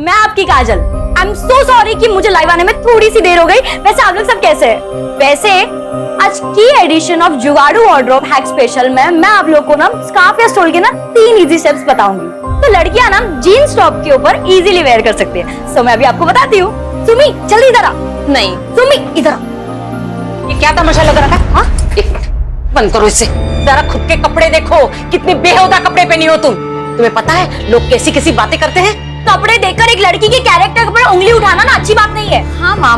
मैं आपकी काजल। I am so sorry कि मुझे लाइव आने में थोड़ी सी देर हो गई। वैसे आप लोग सब कैसे हैं? वैसे आज की एडिशन ऑफ जुगाड़ू वार्डरोब हैक स्पेशल में मैं आप लोग को ना स्कार्फ या स्टोल के ना 3 इजी स्टेप्स बताऊंगी। तो लड़कियां ना जीन्स टॉप के ऊपर इजीली वेयर कर सकती है। सो मैं अभी आपको बताती हूँ। सुमी जल्दी इधर आ। नहीं सुमी इधर आ। ये क्या तमाशा लग रहा था? हाँ? एक मिनट बंद करो इसे। जरा खुद के कपड़े देखो, कितनी बेहुदा कपड़े पहनी हो तुम। तुम्हें पता है लोग कैसी कैसी बातें करते हैं? कपड़े देखकर एक लड़की के कैरेक्टर पर उंगली उठाना ना अच्छी बात नहीं है। हाँ माँ,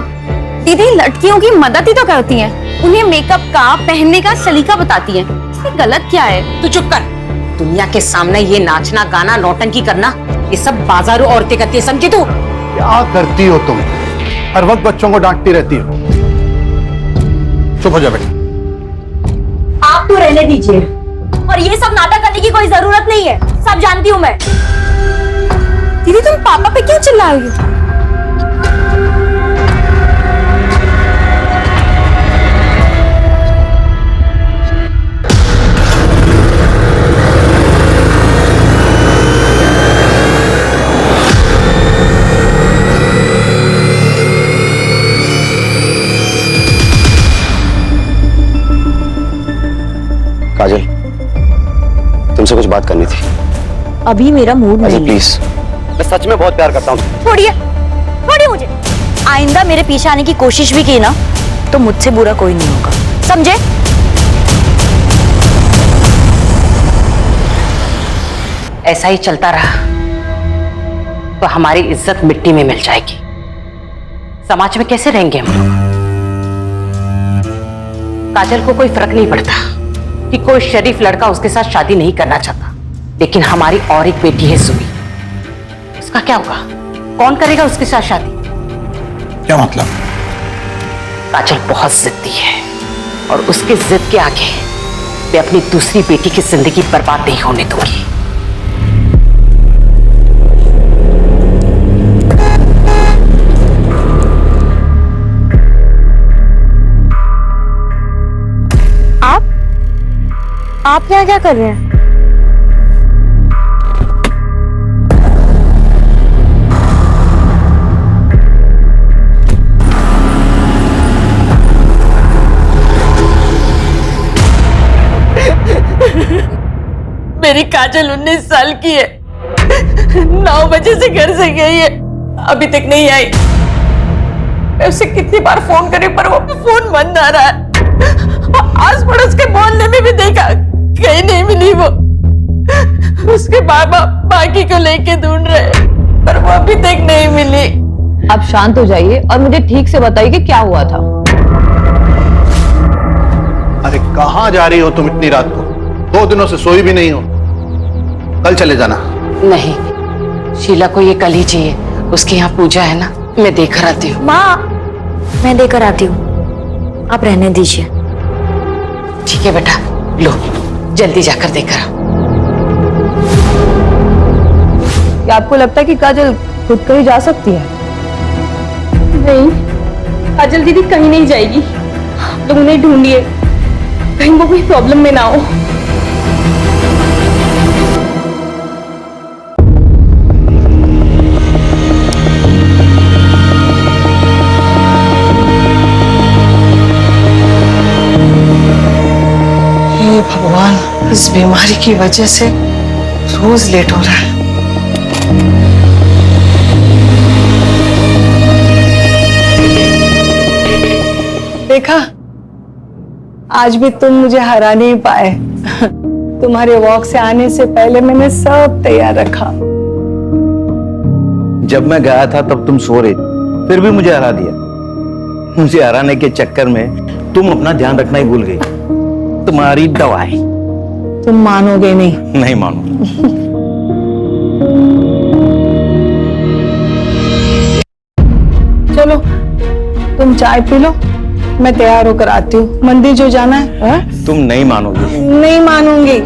दीदी लड़कियों की मदद ही तो करती हैं। उन्हें मेकअप का पहनने का सलीका बताती हैं। इसमें गलत क्या है? तू चुप कर। दुनिया के सामने ये नाचना गाना नौटंकी करना ये सब बाजारू औरतें करती है, समझी तू? क्या करती हो तुम? हर वक्त बच्चों को डांटती रहती हो। चुप हो जा बेटा। आप तो रहने दीजिए और ये सब नाटक करने की कोई जरूरत नहीं है। सब जानती हूँ मैं। दीदी तुम पापा पे क्यों चिल्ला रही हो? काजल, तुमसे कुछ बात करनी थी। अभी मेरा मूड नहीं है। प्लीज, मैं सच में बहुत प्यार करता हूँ। छोड़िए, छोड़िए मुझे। आइंदा मेरे पीछे आने की कोशिश भी की ना तो मुझसे बुरा कोई नहीं होगा, समझे? ऐसा ही चलता रहा तो हमारी इज्जत मिट्टी में मिल जाएगी। समाज में कैसे रहेंगे हम लोग? काजल को कोई फर्क नहीं पड़ता कि कोई शरीफ लड़का उसके साथ शादी नहीं करना चाहता, लेकिन हमारी और एक बेटी है सुमी। उसका क्या होगा? कौन करेगा उसके साथ शादी? क्या मतलब? काजल बहुत जिद्दी है और उसके जिद के आगे मैं अपनी दूसरी बेटी की जिंदगी बर्बाद नहीं होने दूंगी। आप यहाँ क्या कर रहे हैं? मेरी काजल 19 साल की है। 9 बजे से घर से गई है, अभी तक नहीं आई। मैं उसे कितनी बार फोन करी पर वो फोन बंद आ रहा है। आस पड़ोस के मोहल्ले में भी देखा, कहीं नहीं मिली वो। उसके बाबा बाकी को लेके ढूंढ रहे पर वो अभी तक नहीं मिली। आप शांत हो जाइए और मुझे ठीक से बताइए कि क्या हुआ था। अरे कहाँ जा रही हो तुम इतनी रात को? 2 दिनों से सोई भी नहीं हो। कल चले जाना। नहीं, शीला को ये कल ही चाहिए। उसके यहाँ पूजा है ना, मैं देकर आती हूँ। माँ, मैं देकर आती हूँ, आप रहने दीजिए। ठीक है बेटा, लो जल्दी जाकर देकर आओ। क्या आपको लगता है कि काजल खुद कहीं जा सकती है? नहीं, काजल दीदी कहीं नहीं जाएगी। तुम उन्हें ढूंढिए, कहीं वो कोई प्रॉब्लम में ना हो। हे भगवान, इस बीमारी की वजह से रोज लेट हो रहा है। देखा, आज भी तुम मुझे हरा नहीं पाए। तुम्हारे वॉक से आने से पहले मैंने सब तैयार रखा। जब मैं गया था तब तुम सो रही थी, फिर भी मुझे हरा दिया। मुझे हराने के चक्कर में तुम अपना ध्यान रखना ही भूल गई। तुम्हारी दवाई। तुम मानोगे नहीं। नहीं मानूंगा। चलो तुम चाय पी लो, मैं तैयार होकर आती हूँ। मंदिर जो जाना है। हा? तुम नहीं मानोगी। नहीं मानूंगी।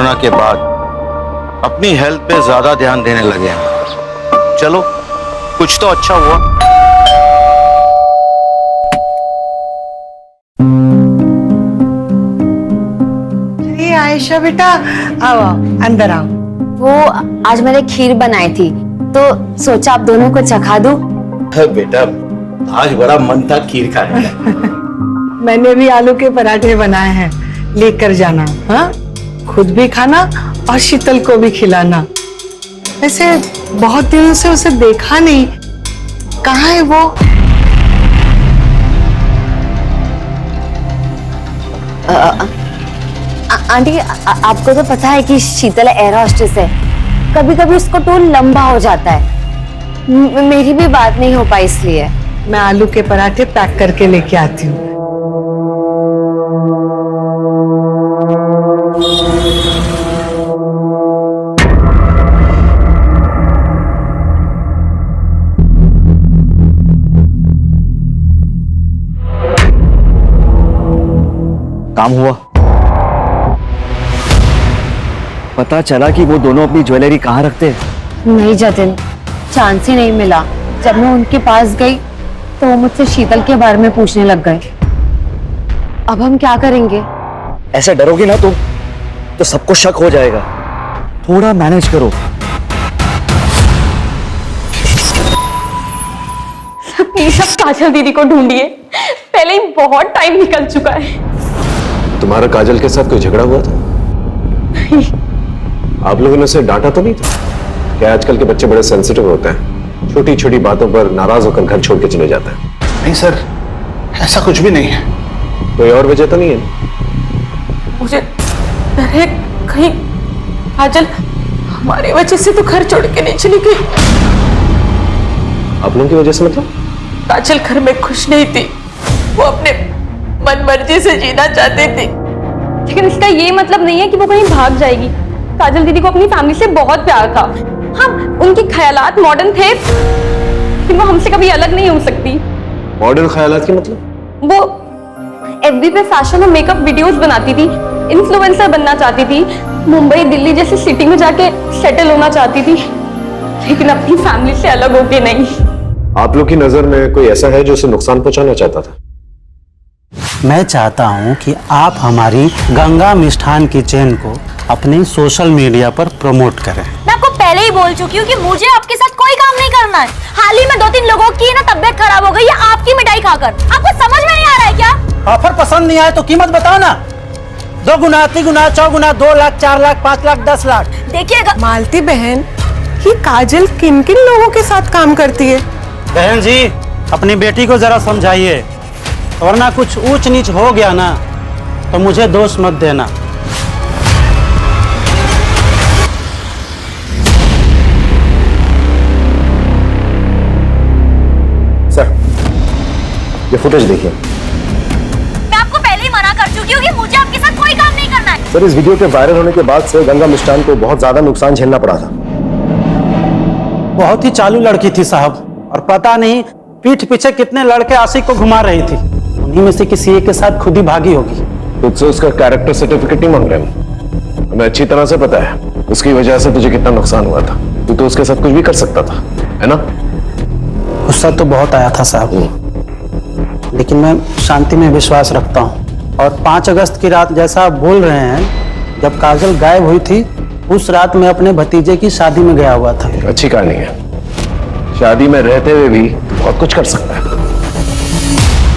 कोरोना के बाद अपनी हेल्थ पे ज्यादा ध्यान देने लगे हैं। चलो कुछ तो अच्छा हुआ। अरे आयशा बेटा, आओ आओ, अंदर आओ। वो आज मैंने खीर बनाई थी तो सोचा आप दोनों को चखा दूं। बेटा आज बड़ा मन था खीर खाने का। मैंने भी आलू के पराठे बनाए हैं, लेकर जाना। हाँ, खुद भी खाना और शीतल को भी खिलाना। वैसे बहुत दिनों से उसे देखा नहीं, कहाँ है वो? आंटी आपको तो पता है कि शीतल एयर होस्टेस है, कभी कभी उसको टूर लंबा हो जाता है। मेरी भी बात नहीं हो पाई इसलिए। मैं आलू के पराठे पैक करके लेके आती हूँ। काम हुआ? पता चला कि वो दोनों अपनी ज्वेलरी कहाँ रखते हैं? नहीं जतिन, चांस ही नहीं मिला। जब मैं उनके पास गई तो वो मुझसे शीतल के बारे में पूछने लग गए। अब हम क्या करेंगे? ऐसे डरोगी ना तुम तो सबको शक हो जाएगा। थोड़ा मैनेज करो। प्लीज अब काजल दीदी को ढूंढिए, पहले ही बहुत टाइम निकल चुका है। तुम्हारा काजल के साथ कोई झगड़ा हुआ था? आप लोगों ने उसे डांटा तो नहीं था? क्या आजकल के बच्चे बड़े सेंसिटिव होते हैं, छोटी छोटी बातों पर नाराज होकर घर छोड़ के चले जाते हैं। नहीं सर, ऐसा कुछ भी नहीं है। कोई और वजह तो नहीं है? मुझे डर है कहीं काजल हमारी वजह से तो घर छोड़ के नहीं चली गई। आप लोगों की वजह से मतलब? काजल घर में खुश नहीं थी, वो अपने मन मर्जी से जीना चाहती थी। लेकिन इसका ये मतलब नहीं है कि वो कहीं भाग जाएगी। काजल दीदी को अपनी फैमिली से बहुत प्यार था। हाँ, उनके ख्यालात मॉडर्न थे, लेकिन वो हमसे कभी अलग नहीं हो सकती। मॉडर्न ख्यालात की मतलब? वो एफबी पे फैशन और मेकअप वीडियोस बनाती थी, इन्फ्लुएंसर बनना चाहती थी, मुंबई दिल्ली जैसी सिटी में जाके सेटल होना चाहती थी, लेकिन अपनी फैमिली से अलग होके नहीं। आप लोग की नजर में कोई ऐसा है जो उसे नुकसान पहुंचाना चाहता था? मैं चाहता हूं कि आप हमारी गंगा मिष्ठान की चेन को अपने सोशल मीडिया पर प्रमोट करें। मैं आपको पहले ही बोल चुकी हूँ कि मुझे आपके साथ कोई काम नहीं करना है। हाल ही में 2-3 लोगों की ना तबीयत खराब हो गई है आपकी मिठाई खाकर। आपको समझ में नहीं आ रहा है क्या? ऑफर पसंद नहीं आए तो कीमत बताओ ना। 2 गुना, 3 गुना, 4 गुना, 2 लाख, 4 लाख, 5 लाख, 10 लाख। देखिएगा मालती बहन, ये काजल किन किन लोगों के साथ काम करती है? बहन जी, अपनी बेटी को जरा समझाइए, वरना कुछ ऊंच नीच हो गया ना तो मुझे दोष मत देना। सर, ये फुटेज देखिए। मैं आपको पहले ही मना कर चुकी हूँ कि मुझे आपके साथ कोई काम नहीं करना है। सर, इस वीडियो के वायरल होने के बाद से गंगा मिष्ठान को बहुत ज्यादा नुकसान झेलना पड़ा था। बहुत ही चालू लड़की थी साहब, और पता नहीं पीठ पीछे कितने लड़के आशिक को घुमा रही थी। उन्हीं में से किसी एक के साथ खुद ही भागी होगी। तुझसे उसका कैरेक्टर सर्टिफिकेट नहीं मांग रहे हम। हमें अच्छी तरह से पता है उसकी वजह से तुझे कितना नुकसान हुआ था। तू तो उसके साथ कुछ भी कर सकता था, है ना? गुस्सा तो बहुत आया था साहब, लेकिन मैं शांति में विश्वास रखता हूँ। और 5 अगस्त की रात जैसा आप बोल रहे हैं, जब काजल गायब हुई थी, उस रात मैं अपने भतीजे की शादी में गया हुआ था। अच्छी कहानी है। शादी में रहते हुए भी बहुत कुछ कर सकता है।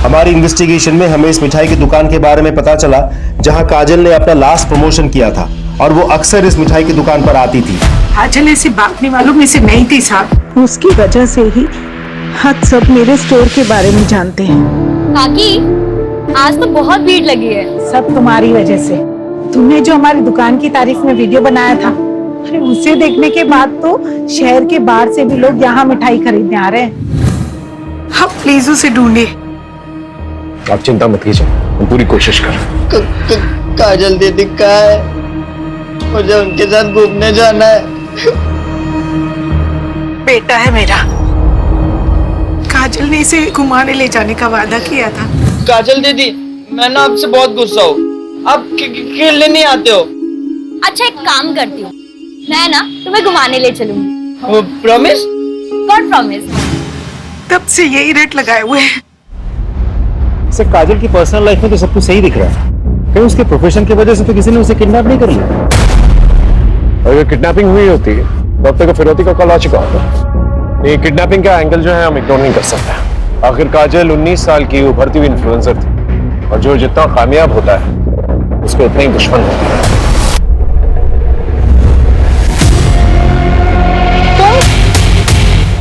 हमारी इन्वेस्टिगेशन में हमें इस मिठाई की दुकान के बारे में पता चला जहां काजल ने अपना लास्ट प्रमोशन किया था, और वो अक्सर इस मिठाई की दुकान पर आती थी। काजल ऐसी बांटने वालों में से नहीं थी साहब। उसकी वजह से ही हम सब मेरे स्टोर के बारे में जानते हैं। काकी, आज तो बहुत भीड़ लगी है। सब तुम्हारी वजह से। तुमने जो हमारी दुकान की तारीफ में वीडियो बनाया था, अरे उसे देखने के बाद तो शहर के बाहर से भी लोग यहाँ मिठाई खरीदने आ रहे हैं। आप प्लीज उसे ढूंढिए। आप चिंता मत कीजिए, हम पूरी कोशिश कर। काजल दीदी कहाँ है? मुझे उनके साथ घूमने जाना है। बेटा है मेरा। काजल ने इसे घुमाने ले जाने का वादा किया था। काजल दीदी, मैं ना आपसे बहुत गुस्सा हूँ। आप खेलने नहीं आते हो। अच्छा एक काम करती हूँ, मैं ना तुम्हें घुमाने ले चलूंगी। प्रॉमिस? God promise. तब से यही रेट लगाए हुए हैं। इसे काजल की पर्सनल लाइफ में तो सब कुछ सही दिख रहा है, कहीं उसके प्रोफेशन की वजह से तो किसी ने उसे किडनैप नहीं कर लिया। और अगर किडनैपिंग हुई होती तो अब तक फिरौती का कॉल आ चुका होता। ये किडनैपिंग का एंगल जो है हम इग्नोर नहीं कर सकते। आखिर काजल 19 साल की उभरती हुई इन्फ्लुएंसर थी, और जो जितना कामयाब होता है उसको उतना ही दुश्मन होता है।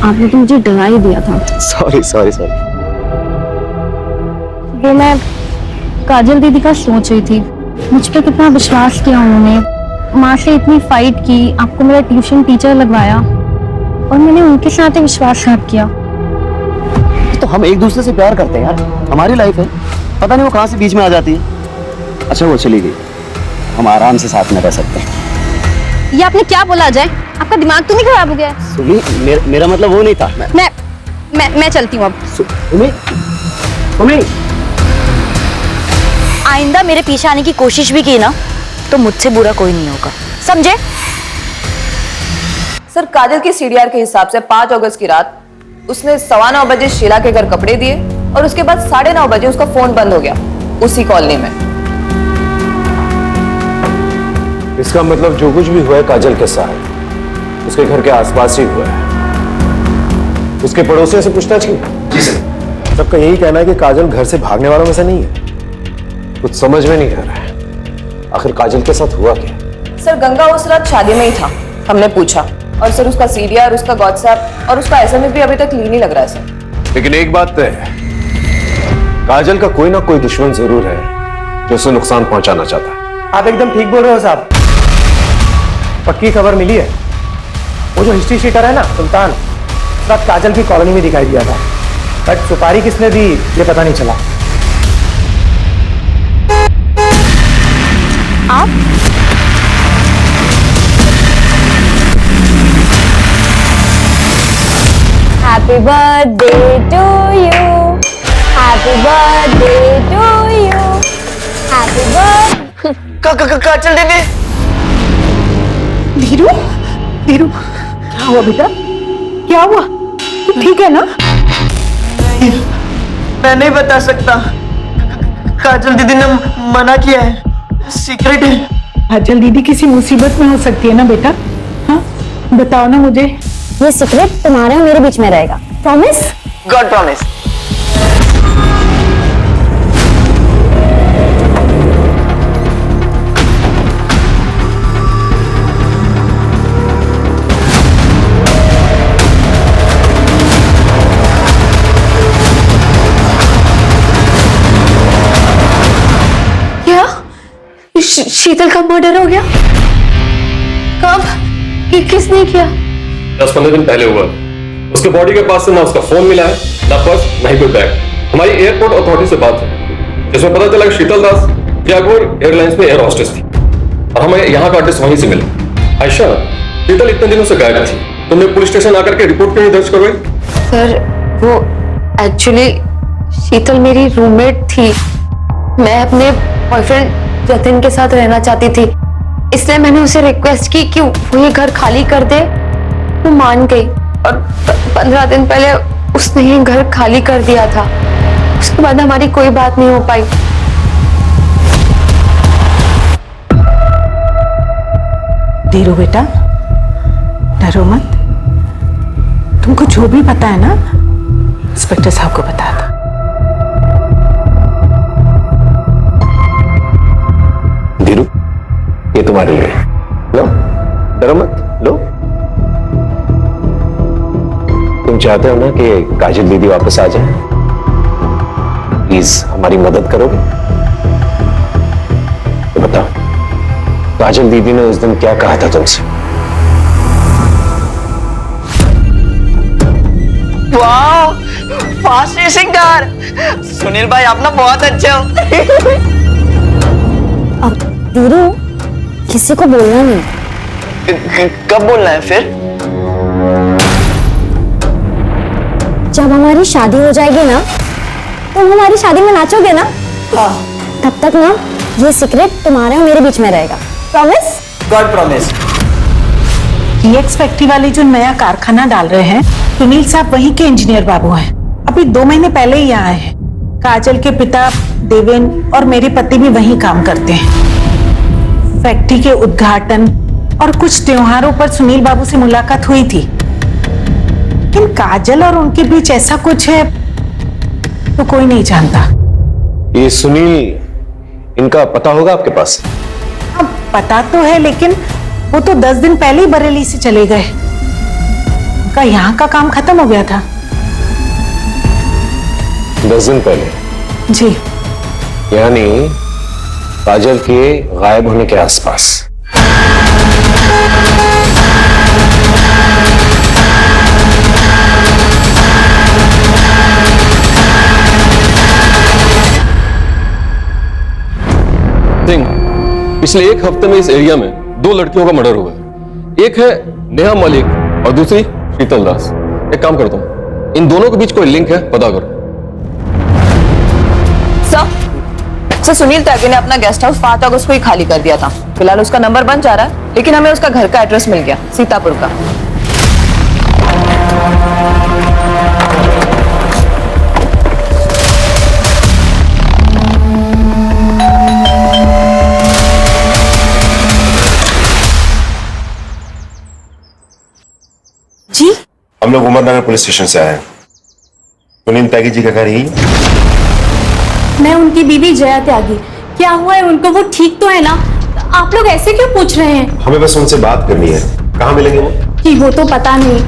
आपने तो मुझे डरा ही दिया था। Sorry sorry sorry. वो मैं काजल दीदी का सोच रही थी, मुझ पे कितना विश्वास किया उन्होंने, माँ से इतनी फाइट की, आपको मेरा ट्यूशन टीचर लगवाया और मैंने उनके साथ ही विश्वासघात किया। तो हम एक दूसरे से प्यार करते हैं यार, हमारी लाइफ है, पता नहीं वो कहाँ से बीच में आ जाती है। अच्छा वो चली गई, हम आराम से साथ में रह सकते हैं। ये आपने क्या बोला अजय? आपका दिमाग तो नहीं खराब हो गया? सुमी, मेरा मतलब वो नहीं था। मैं चलती हूँ अब। सुमी, आइंदा मेरे पीछे आने की कोशिश भी की ना तो मुझसे बुरा कोई नहीं होगा, समझे? सर काजल की सीडीआर के हिसाब से 5 अगस्त की रात उसने 9:15 बजे शीला के घर कपड़े दिए और उसके बाद 9:30 बजे उसका फोन बंद हो गया उसी कॉलोनी में। इसका मतलब जो कुछ भी हुआ है काजल के साथ उसके घर के आसपास ही हुआ है। उसके पड़ोसियों से पूछताछ की? जी सर। सबका यही कहना है कि काजल घर से भागने वालों में से नहीं है। कुछ समझ में नहीं आ रहा है, आखिर काजल के साथ हुआ क्या? सर गंगा उस रात शादी में ही था, हमने पूछा, और सर उसका सीडीआर, उसका व्हाट्सएप और उसका एसएमएस भी अभी तक क्लीन ही लग रहा है सर। लेकिन एक बात तय है, काजल का कोई ना कोई दुश्मन जरूर है जो उसे नुकसान पहुंचाना चाहता है। आप एकदम ठीक बोल रहे हो साहब, पक्की खबर मिली है। वो जो हिस्ट्री शीटर है ना सुल्तान, उस रात काजल की कॉलोनी में दिखाई दिया था, बट सुपारी किसने दी ये पता नहीं चला। आप happy birthday to you, happy birthday to you, happy birthday. Kajal दीदी, धीरू, धीरू, क्या हुआ बेटा? क्या हुआ? तू ठीक है ना? मैं नहीं बता सकता, काजल दीदी ने मना किया है, सीक्रेट है। काजल दीदी किसी मुसीबत में हो सकती है ना बेटा? हाँ बताओ ना मुझे। ये सीक्रेट तुम्हारे और मेरे बीच में रहेगा, प्रॉमिस? God promise. शीतल का मर्डर हो गया? कब? ये किसने किया? 10-15 दिन पहले हुआ। उसके बॉडी के पास से ना उसका फोन मिला है, ना पर्स, ना ही कोई बैग। हमारी एयरपोर्ट अथॉरिटी से बात है जिसमें पता चला कि शीतल दास जयपुर एयरलाइंस में एयर होस्टेस थी और हमें यहाँ का एड्रेस वहीं से मिला। आयशा, शीतल इतने दिनों से गायब थी, तुमने पुलिस स्टेशन आकर के रिपोर्ट क्यों नहीं दर्ज करवाई? सर वो एक्चुअली शीतल मेरी रूममेट थी, मैं अपने बॉयफ्रेंड जतिन के साथ रहना चाहती थी, इसलिए मैंने उसे रिक्वेस्ट की कि वो ये घर खाली कर दे। वो मान गई और 15 दिन पहले उसने ये घर खाली कर दिया था। उसके बाद हमारी कोई बात नहीं हो पाई। धीरू बेटा, डरो मत, तुमको जो भी पता है ना इंस्पेक्टर साहब को बता दो। धीरू, ये तुम्हारे लिए, लो, डरो मत, लो। तुम चाहते हो ना कि काजल दीदी वापस आ जाए? प्लीज हमारी मदद करोगे? तो बताओ, काजल दीदी ने उस दिन क्या कहा था तुमसे? वाह, फास्ट रेसिंग कार। सुनील भाई आप ना बहुत अच्छे हो। अब धीरू, किसी को बोलना नहीं। कब बोलना है फिर? जब हमारी शादी हो जाएगी ना, तुम हमारी शादी में नाचोगे ना? हाँ। तब तक ना ये सीक्रेट तुम्हारे और मेरे बीच में रहेगा, promise? God promise. DX factory वाले जो नया कारखाना डाल रहे हैं, सुनील साहब वहीं के इंजीनियर बाबू हैं। अभी 2 महीने पहले ही आए हैं। काजल के पिता देवेन और मेरे पति भी वहीं काम करते हैं। फैक्ट्री के उद्घाटन और कुछ त्योहारों पर सुनील बाबू से मुलाकात हुई थी, लेकिन काजल और उनके बीच ऐसा कुछ है तो कोई नहीं जानता। ये सुनील, इनका पता होगा आपके पास? अब पता तो है, लेकिन वो तो 10 दिन पहले ही बरेली से चले गए। उनका यहाँ का काम खत्म हो गया था। 10 दिन पहले? जी। यानी काजल के गायब होने के आसपास। सिंह, पिछले 1 हफ्ते में इस एरिया में 2 लड़कियों का मर्डर हुआ है। एक है नेहा मलिक और दूसरी शीतल दास। एक काम करता हूं, इन दोनों के बीच कोई लिंक है, पता करो। सर, सुनील त्यागी ने अपना गेस्ट हाउस 5 अगस्त को ही खाली कर दिया था। फिलहाल उसका नंबर बंद जा रहा है, लेकिन हमें उसका घर का एड्रेस मिल गया, सीतापुर का। जी, हम लोग उमरनगर पुलिस स्टेशन से आए हैं। सुनील त्यागी जी का घर यही है? मैं उनकी बीवी जया त्यागी। क्या हुआ है उनको? वो ठीक तो है ना? आप लोग ऐसे क्यों पूछ रहे हैं? हमें बस उनसे बात करनी है। कहाँ मिलेंगे वो? कि वो तो पता नहीं,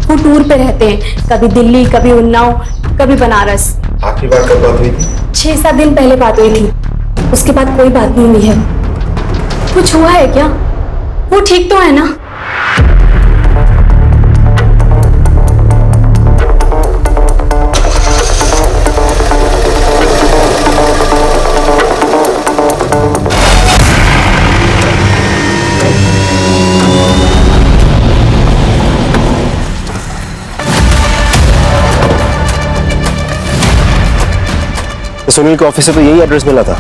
वो टूर पे रहते हैं, कभी दिल्ली, कभी उन्नाव, कभी बनारस। आखिरी बार कब बात हुई थी? 6-7 दिन पहले बात हुई थी, उसके बाद कोई बात नहीं हुई है। कुछ हुआ है क्या? वो ठीक तो है ना? सुनील के ऑफिस से तो यही एड्रेस मिला था।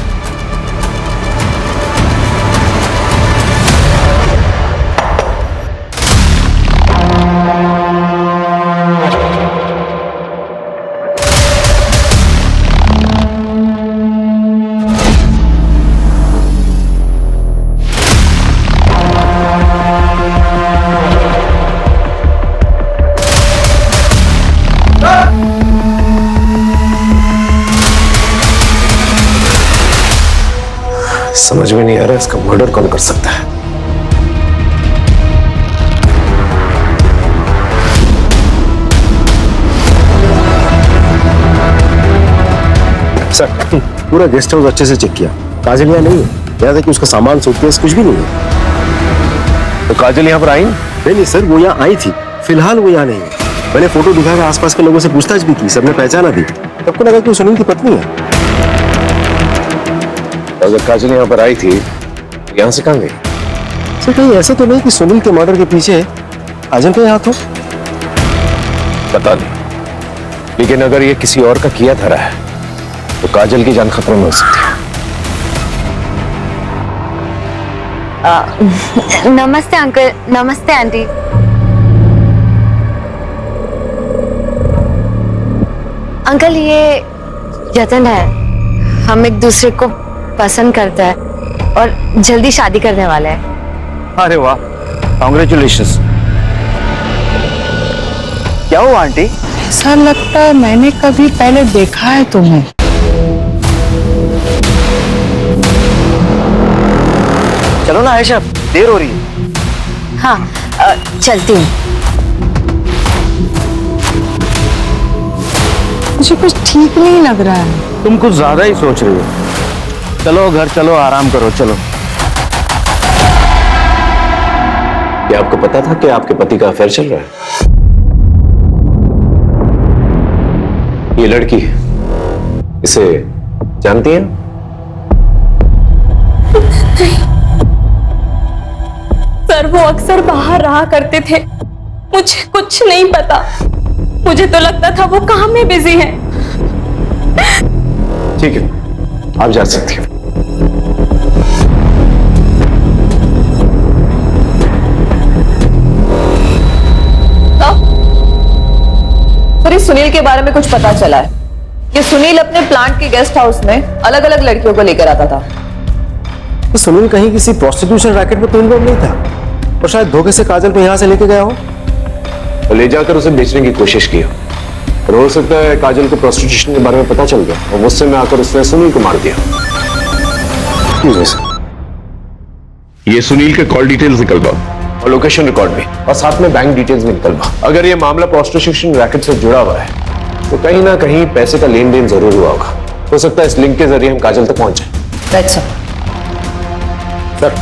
समझ में नहीं आ रहा इसका मर्डर कौन कर सकता है। सर, पूरा गेस्ट हाउस अच्छे से चेक किया, काजल यहाँ नहीं है। याद है कि उसका सामान, सूटकेस कुछ भी नहीं है। तो काजल यहाँ पर आई? नहीं सर, वो यहाँ आई थी, फिलहाल वो यहाँ नहीं है। मैंने फोटो दिखाकर आसपास के लोगों से पूछताछ भी की, सबने पहचाना दी। सबको लगा कि वो सुनील की पत्नी है। अगर काजल यहाँ पर आई थी, यहाँ से कहाँ गई? सर, कहीं ऐसा तो नहीं कि सुनील के मर्डर के पीछे काजल का हाथ हो? पता नहीं, लेकिन अगर ये किसी और का किया धरा है तो काजल की जान खतरे में हो सकती है। नमस्ते अंकल। नमस्ते आंटी। अंकल, ये जतन है, हम एक दूसरे को पसंद करते हैं और जल्दी शादी करने वाले हैं। अरे वाह, कांग्रेचुलेशंस। क्या हुआ आंटी? ऐसा लगता है मैंने कभी पहले देखा है तुम्हें। चलो ना आयशा, देर हो रही है। हाँ, चलती हूँ। मुझे कुछ ठीक नहीं लग रहा है। तुम कुछ ज्यादा ही सोच रही हो। चलो घर चलो, आराम करो, चलो। क्या आपको पता था कि आपके पति का अफेयर चल रहा है? ये लड़की इसे जानती हैं? सर, वो अक्सर बाहर रहा करते थे, मुझे कुछ नहीं पता। मुझे तो लगता था वो काम में बिजी है। ठीक है, आप जा सकती हैं। सुनील के बारे में कुछ पता चला है। ये सुनील अपने प्लांट के गेस्ट हाउस में अलग अलग लड़कियों को लेकर आता था। तो सुनील कहीं किसी प्रोस्टिट्यूशन रैकेट में तो इन्वॉल्व नहीं था और शायद धोखे से काजल को यहां से लेके गया हो तो ले जाकर उसे बेचने की कोशिश की हो। और हो सकता है काजल को प्रोस्टिट्यूशन के बारे में पता चल गया और गुस्से में आकर उसने सुनील को मार दिया। ये सुनील के कॉल डिटेल्स निकलवा और लोकेशन रिकॉर्ड भी और साथ में बैंक डिटेल्स भी निकलवा। अगर ये मामला प्रोस्टिट्यूशन रैकेट से जुड़ा हुआ है तो कहीं ना कहीं पैसे का लेन देन जरूर हुआ होगा। हो सकता है इस लिंक के जरिए हम काजल तक पहुंचे। अच्छा, सर,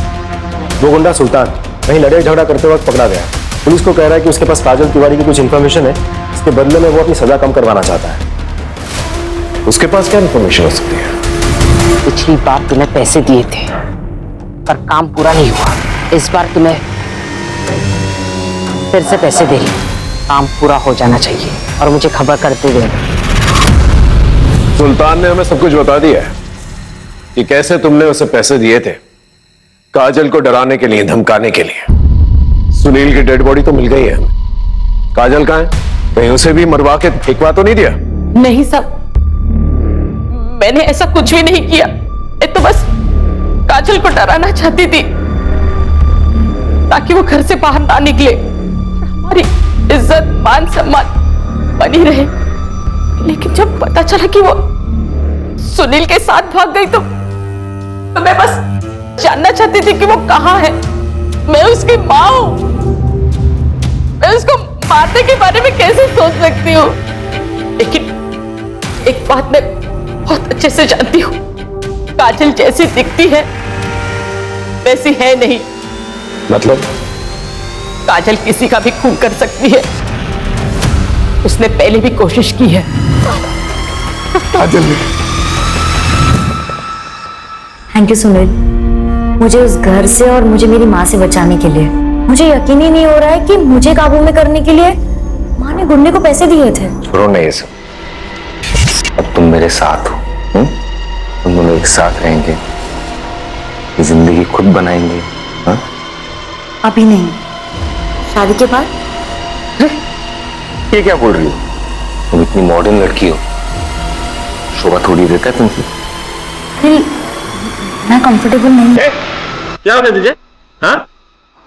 वो गुंडा सुल्तान कहीं लड़ाई झगड़ा करते वक्त पकड़ा गया। पुलिस को कह रहा है कि उसके पास काजल तिवारी की कुछ इंफॉर्मेशन है, इसके बदले में वो अपनी सजा कम करवाना चाहता है। उसके पास क्या इंफॉर्मेशन हो सकती है? पिछली बार तुम्हें पैसे दिए थे पर काम पूरा नहीं हुआ। इस बार तुम्हें फिर से पैसे दे रही हूं। काम पूरा हो जाना चाहिए और मुझे खबर करते देना। सुल्तान ने हमें सब कुछ बता दिया है कि कैसे तुमने उसे पैसे दिए थे काजल को डराने के लिए, धमकाने के लिए। सुनील की डेड बॉडी तो मिल गई है, काजल कहाँ है? कहीं उसे भी मरवा के फेंकवा तो नहीं दिया? नहीं साहब, मैंने ऐसा कुछ भी नहीं किया। मैं तो बस काजल को डराना चाहती थी ताकि वो घर से बाहर ना निकले, हमारी इज्जत मान सम्मान बनी रहे। लेकिन जब पता चला कि वो सुनील के साथ भाग गई तो मैं बस जानना चाहती थी कि वो कहाँ है। मैं उसकी माँ हूं, मैं उसको मारने के बारे में कैसे सोच सकती हूँ? लेकिन एक बात मैं बहुत अच्छे से जानती हूँ, काजल जैसी दिखती है वैसी है नहीं। मतलब? काजल किसी का भी खून कर सकती है, उसने पहले भी कोशिश की है। काजल ने थैंक यू सुनील, मुझे उस घर से और मुझे मेरी माँ से बचाने के लिए। मुझे यकीन ही नहीं हो रहा है कि मुझे काबू में करने के लिए माँ ने गुंडे को पैसे दिए थे। छोड़ो नहीं ये सब, अब तुम मेरे साथ हो। तुम दोनों एक साथ रहेंगे, ये जिंदगी खुद बनाएंगे। हाँ? अभी नहीं, शादी के बाद। ये क्या बोल रही हो? तुम इतनी मॉडर्न लड़की हो, शोभा थोड़ी देता है तुमसे। नहीं, मैं कंफर्टेबल नहीं। क्या हो गया तुझे? हाँ,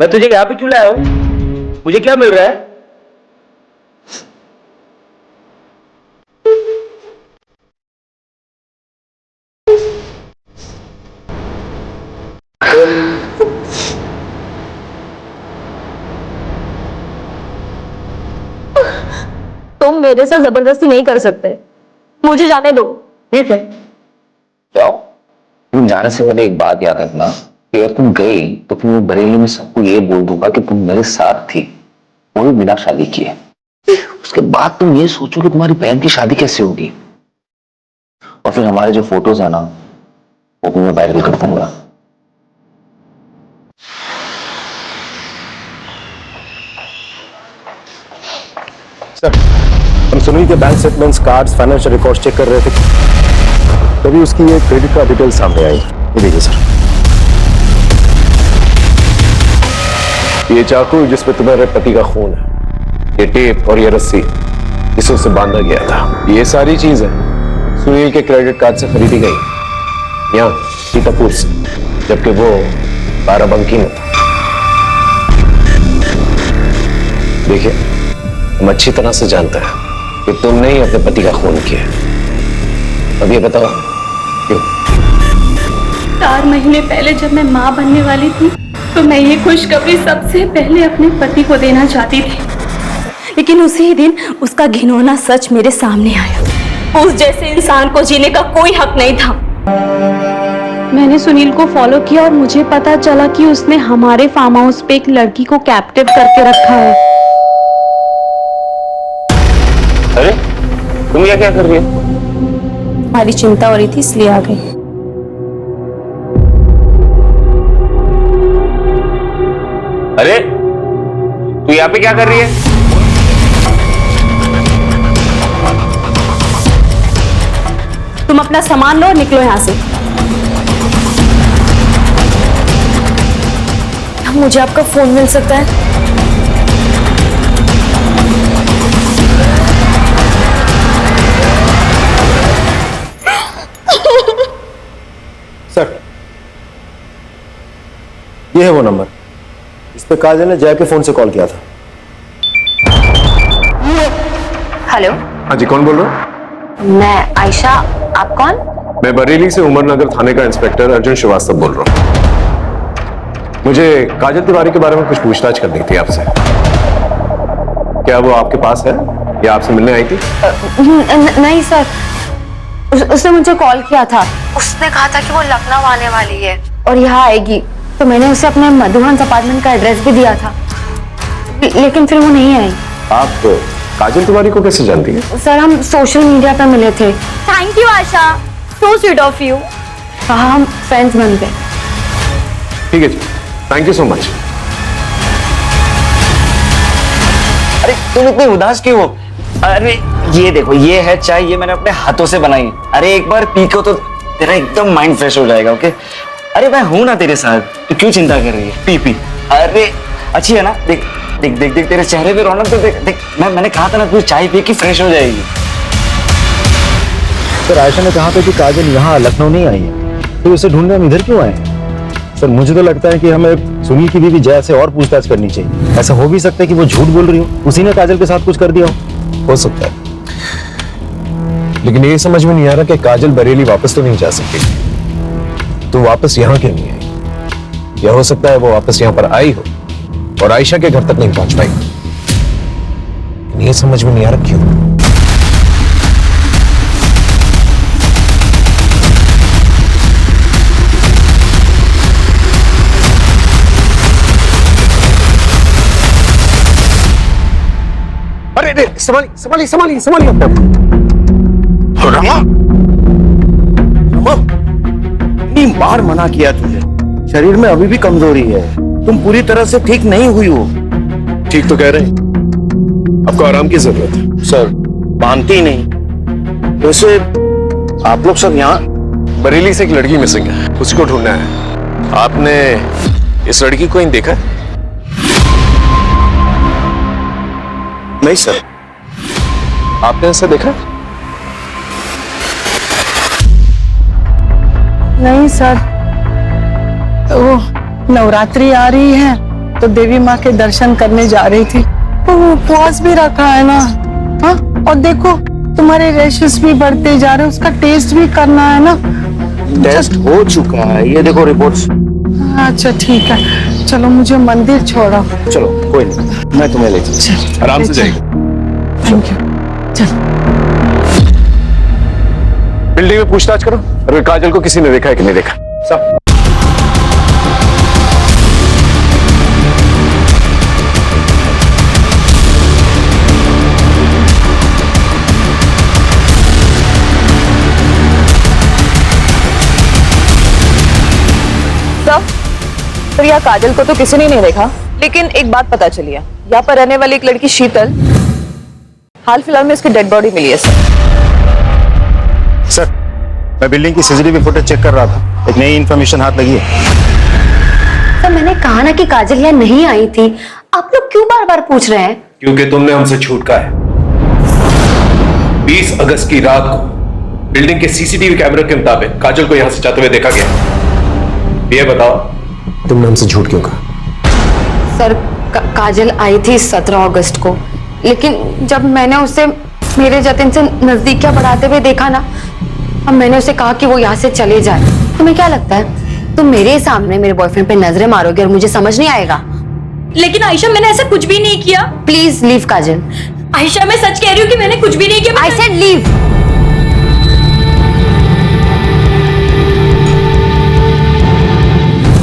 मैं तुझे यहाँ पे क्यों लाया हूँ? मुझे क्या मिल रहा है? तुम मेरे से जबरदस्ती नहीं कर सकते, मुझे जाने दो। ठीक है, जाओ। तुम जाने से पहले एक बात याद रखना कि अगर तुम गई तो फिर मैं बरेली में सबको ये बोल दूंगा कि तुम मेरे साथ थी, वो भी बिना शादी किए। उसके बाद तुम ये सोचो कि तुम्हारी बहन की शादी कैसे होगी, और फिर हमारे जो फोटोज है ना वो भी मैं वायरल कर दूंगा। सर, हम सुनील के bank statements, cards, financial records check कर रहे थे, तभी उसकी ये क्रेडिट कार्ड डिटेल सामने आई। ये देखिए सर, ये चाकू जिसमें तुम्हारे पति का खून है, ये टेप और ये रस्सी जिसे उसे बांधा गया था, ये सारी चीजें सुनील के क्रेडिट कार्ड से खरीदी गई यहाँ सीतापुर से, जबकि वो बाराबंकी में था। देखिए, हम अच्छी तरह से जानते हैं कि तुमने ही अपने पति का खून किया। अब ये बताओ क्यों? 4 महीने पहले जब मैं माँ बनने वाली थी तो मैं ये खुशखबरी सबसे पहले अपने पति को देना चाहती थी, लेकिन उसी दिन उसका घिनौना सच मेरे सामने आया। उस जैसे इंसान को जीने का कोई हक नहीं था। मैंने सुनील को फॉलो किया और मुझे पता चला कि उसने हमारे फार्म हाउस पे एक लड़की को कैप्टिव करके रखा है। अरे तुम ये क्या कर रही हो? हमारी चिंता हो रही थी इसलिए आ गई। अरे तू यहाँ पे क्या कर रही है? तुम अपना सामान लो और निकलो यहाँ से। मुझे आपका फोन मिल सकता है? सर, ये है वो नंबर। इस पे काजल ने जय के फोन से कॉल किया था। हेलो, हाँ जी, कौन बोल रहा हूँ? मैं आयशा। आप कौन? मैं बरेली से उमरनगर थाने का इंस्पेक्टर अर्जुन श्रीवास्तव बोल रहा हूँ। मुझे काजल तिवारी के बारे में कुछ पूछताछ करनी थी आपसे। क्या वो आपके पास है या आपसे मिलने आई थी? नहीं सर, उसने मुझे कॉल किया था। उसने कहा था कि वो लखनऊ आने वाली है और यहाँ आएगी, तो मैंने उसे अपने मधुहंस अपार्टमेंट का एड्रेस भी दिया था, लेकिन फिर वो नहीं आई। आप काजल तिवारी को कैसे जानती हैं? सर, हम सोशल मीडिया पे मिले थे। Thank you Asha, so sweet of you. हाँ, हम फ्रेंड्स बन गए। ठीक है जी, थैंक यू सो मच। अरे तुम इतने उदास क्यों हो? अरे ये देखो, ये है चाय, ये मैंने अपने हाथों से बनाई है। अरे एक बार पी को तो तेरा एकदम माइंड फ्रेश हो जाएगा। ओके? अरे मैं हूं ना तेरे साथ, तो क्यों चिंता कर रही है? पी। अरे अच्छी है ना? देख देख देख देख तेरे चेहरे पे रौनक तो देख देख। मैंने कहा था ना, तू चाय पी के फ्रेश हो जाएगी। सर, आयशा ने कहा था कि काजल यहाँ लखनऊ नहीं आई है, तो उसे ढूंढने हम इधर क्यों आए? सर, मुझे तो लगता है कि हमें सुनील की बीवी जय से और पूछताछ करनी चाहिए। ऐसा हो भी सकता है कि वो झूठ बोल रही हो, उसी ने काजल के साथ कुछ कर दिया हो सकता है। लेकिन ये समझ में नहीं आ रहा कि काजल बरेली वापस तो नहीं जा सकती, तो वापस यहाँ क्यों नहीं आई? या हो सकता है वो वापस यहाँ पर आई हो और आयशा के घर तक नहीं पहुंच पाई। ये समझ में नहीं आ रहा क्यों। अरे संभालिए अपने आप। रमा, इतनी बार मना किया तुझे, शरीर में अभी भी कमजोरी है, तुम पूरी तरह से ठीक नहीं हुई हो। ठीक तो कह रहे हैं, आपको आराम की जरूरत है। सर, मानती ही नहीं। वैसे आप लोग सब यहाँ? बरेली से एक लड़की मिसिंग है, उसको ढूंढना है। आपने इस लड़की को कहीं देखा है? नहीं सर। आपने इसे देखा? नहीं सर, वो नवरात्रि आ रही है तो देवी माँ के दर्शन करने जा रही थी, तो वो उपवास भी रखा है ना। हाँ, और देखो तुम्हारे रैशेस भी बढ़ते जा रहे हैं, उसका टेस्ट भी करना है ना। टेस्ट हो चुका है, ये देखो रिपोर्ट्स। अच्छा ठीक है, चलो मुझे मंदिर छोड़ो। चलो कोई नहीं, मैं तुम्हें ले चलूं। आराम से जाइए। Thank you. चल। बिल्डिंग में पूछताछ करो, अगर काजल को किसी ने देखा है कि नहीं देखा। सब प्रिया काजल को तो किसी ने नहीं देखा, लेकिन एक बात पता चली है, यहाँ पर रहने वाली एक लड़की शीतल, हाल फिलहाल में इसकी डेड बॉडी मिली है। सर, मैं बिल्डिंग की सीसीटीवी फुटेज चेक कर रहा था, एक नई इंफॉर्मेशन हाथ लगी है। सर, मैंने कहा ना कि काजल यहाँ नहीं आई थी, आप लोग क्यों बार बार पूछ रहे हैं? क्योंकि तुमने हमसे झूठ कहा है। 20 अगस्त की रात को बिल्डिंग के सीसीटीवी कैमरे के मुताबिक काजल को यहां से जाते हुए देखा गया। ये बताओ, तुमने हमसे झूठ क्यों कहा? सर, काजल आई थी 17 अगस्त को, लेकिन जब मैंने उसे मेरे जतिन से नजदीकियां बढ़ाते हुए देखा ना, अब मैंने उसे कहा कि वो यहाँ से चले जाए। तुम्हें क्या लगता है तुम मेरे सामने मेरे बॉयफ्रेंड पे नजरें मारोगे और मुझे समझ नहीं आएगा? लेकिन आयशा, मैंने ऐसा कुछ भी नहीं किया। प्लीज लीव काजल। आयशा, मैं सच कह रही हूँ कि मैंने कुछ भी नहीं किया। I said leave.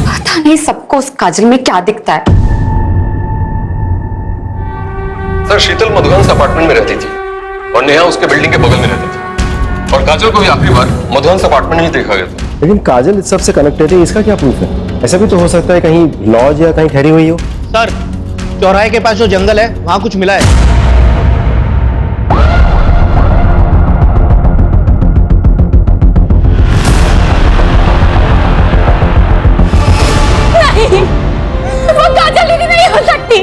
पता नहीं सबको उस काजल में क्या दिखता है। सर, शीतल मधुहंस अपार्टमेंट में रहती थी और नेहा उसके बिल्डिंग के बगल में रहती थी, और काजल को भी आखिरी बार मधुहंस अपार्टमेंट में ही देखा गया था। लेकिन काजल इस सब से कनेक्टेड है, इसका क्या प्रूफ है? ऐसा भी तो हो सकता है कहीं लॉज या कहीं ठहरी हुई हो। सर, चौराहे के पास जो जंगल है वहां कुछ मिला है। वो काजल दीदी नहीं हो सकती,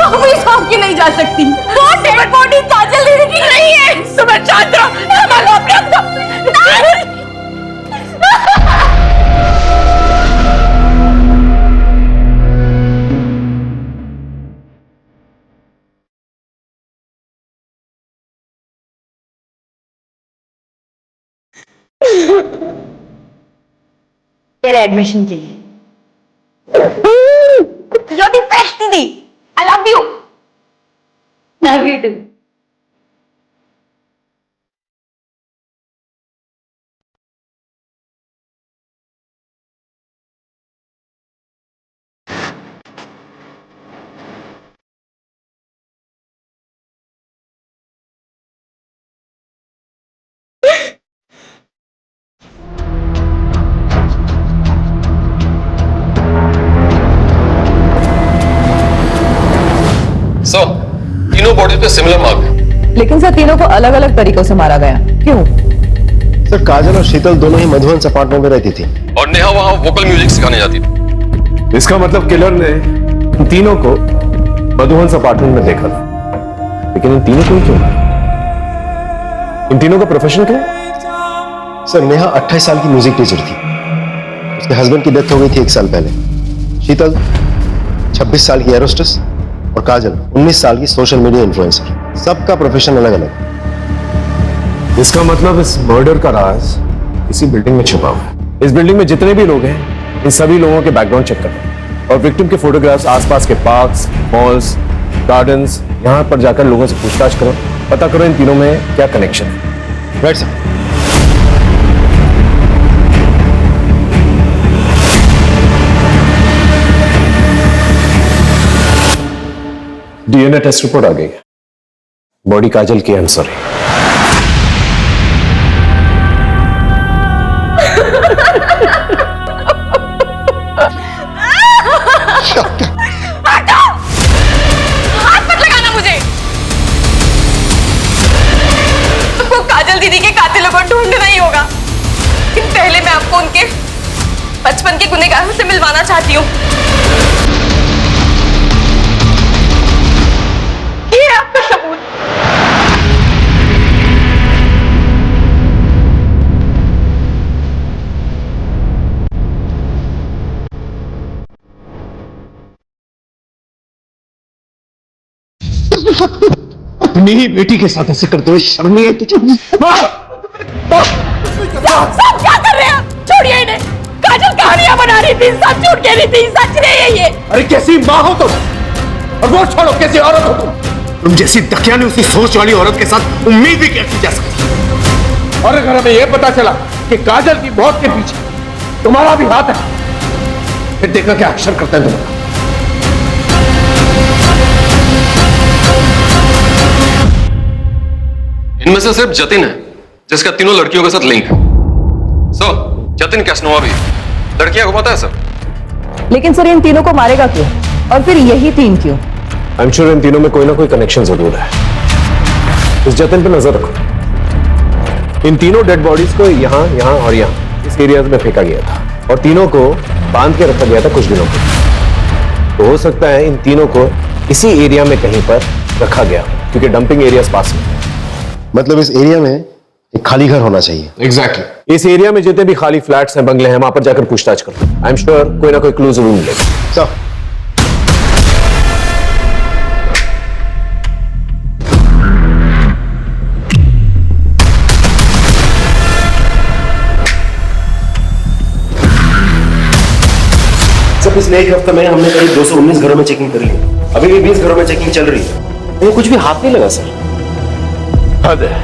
वो भी सौंप के नहीं जा सकती। वो डेड बॉडी काजल दीदी की नहीं है। सुबह शांत रहो, संभालो अपने आप को। तेरे एडमिशन के लिए। You're the best दीदी। I love you। Love you too। Sir तीनों बॉडी पे सिमिलर मार्क है। लेकिन सर तीनों को अलग अलग तरीकों से मारा गया, क्यों? सर काजल और शीतल दोनों ही मधुवंस अपार्टमेंट में रहती थी और नेहा वहां वोकल म्यूजिक सिखाने जाती थी। इसका मतलब किलर ने इन तीनों को मधुवंस अपार्टमेंट में देखा था, लेकिन इन तीनों को ही क्यों? इन तीनों का प्रोफेशन क्या है? सर नेहा 28 साल की म्यूजिक टीचर थी। उसके हस्बैंड की डेथ हो गई थी 1 साल पहले। शीतल 26 साल की एरोस्टेस और काजल 19 साल की सोशल मीडिया इन्फ्लुएंसर। सबका प्रोफेशन अलग अलग। इसका मतलब इस मर्डर का राज इसी बिल्डिंग में छुपा हुआ है। इस बिल्डिंग में जितने भी लोग हैं, इन सभी लोगों के बैकग्राउंड चेक करो और विक्टिम के फोटोग्राफ्स आसपास के पार्क्स, मॉल्स, गार्डन्स, यहां पर जाकर लोगों से पूछताछ करो, पता करो इन तीनों में क्या कनेक्शन है। Right sir. DNA test report आ गई है। बॉडी काजल की। I am sorry. हाथ मत लगाना मुझे। तुमको काजल दीदी के कातिलों को ढूंढना ही होगा, लेकिन पहले मैं आपको उनके बचपन के गुनहगारों से मिलवाना चाहती हूँ। ये आपका सबूत। अपनी ही बेटी के साथ ऐसे करते हुए शर्म नहीं है तुझे? सब क्या कर रहे हैं? छोड़िए इन्हें। काजल कहानियां बना रही थी, सच झूठ कह रही थी, सच नहीं है ये। अरे कैसी माँ हो तुम, और वो छोड़ो कैसी औरत हो तुम जैसी दकियानी उसी सोच वाली औरत के साथ उम्मीद भी कैसी जा सकती। और अगर हमें यह पता चला कि काजल की मौत के पीछे तुम्हारा भी हाथ है, फिर देखना क्या अक्षर करते हैं तुम्हारा। इनमें से सिर्फ जतिन है जिसका तीनों लड़कियों के साथ लिंक है। सर जतिन कैसनोवा भी लड़कियां घुमाता है सर। लेकिन सर इन तीनों को मारेगा क्यों, और फिर यही तीन क्यों? आई एम श्योर इन तीनों में कोई ना कोई कनेक्शन जरूर है। इस जतिन पे नजर रखो। इन तीनों डेड बॉडीज को यहाँ यहाँ और यहाँ इस एरियाज में फेंका गया था और तीनों को बांध के रखा गया था कुछ दिनों के। तो हो सकता है इन तीनों को इसी एरिया में कहीं पर रखा गया, क्योंकि डंपिंग एरियाज पास में। मतलब इस एरिया में एक खाली घर होना चाहिए। एग्जैक्टली। इस एरिया में जितने भी खाली फ्लैट्स हैं, बंगले हैं, वहां पर जाकर पूछताछ करो। आई एम श्योर कोई ना कोई क्लू जरूर मिलेगा। सर पिछले एक हफ्ते में हमने करीब 219 घरों में चेकिंग कर ली। अभी भी 20 घरों में चेकिंग चल रही है। ये कुछ भी हाथ नहीं लगा सर। हद है,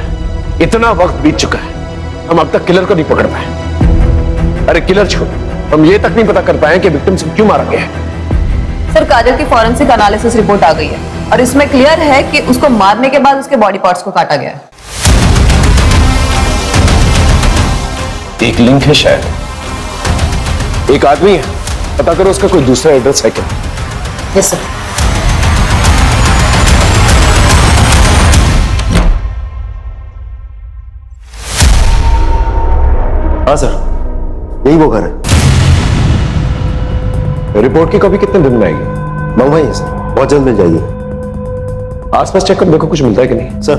इतना वक्त बीत चुका है, हम अब तक किलर को नहीं पकड़ पाए। अरे किलर छोड़, हम ये तक नहीं पता कर पाए कि विक्टिम से क्यों मारा गया है। सर काजल की फॉरेंसिक एनालिसिस रिपोर्ट आ गई है और इसमें क्लियर है कि उसको मारने के बाद उसके बॉडी पार्ट्स को काटा गया है। एक लिंक है शायद, एक आदमी है, पता करो उसका कोई दूसरा एड्रेस है क्या। Yes sir. हाँ सर, यही वो घर है। रिपोर्ट की कॉपी कितने दिन में आएगी? मंगवाई है सर, बहुत जल्द मिल जाएगी। आसपास चेक कर देखो कुछ मिलता है कि नहीं। सर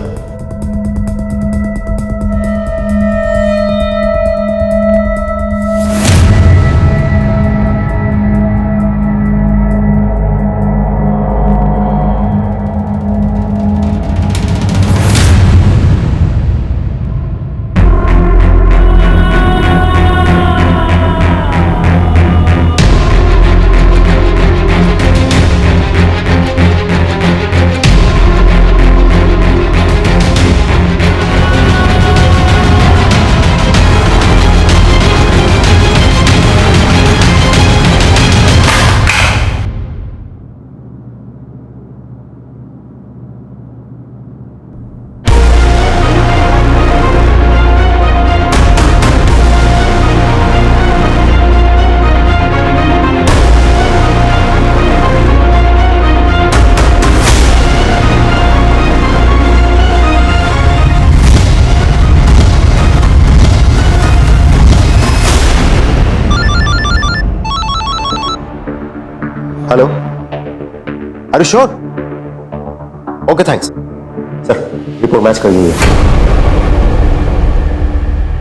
अरे sure? Okay thanks sir, report match कर ली है।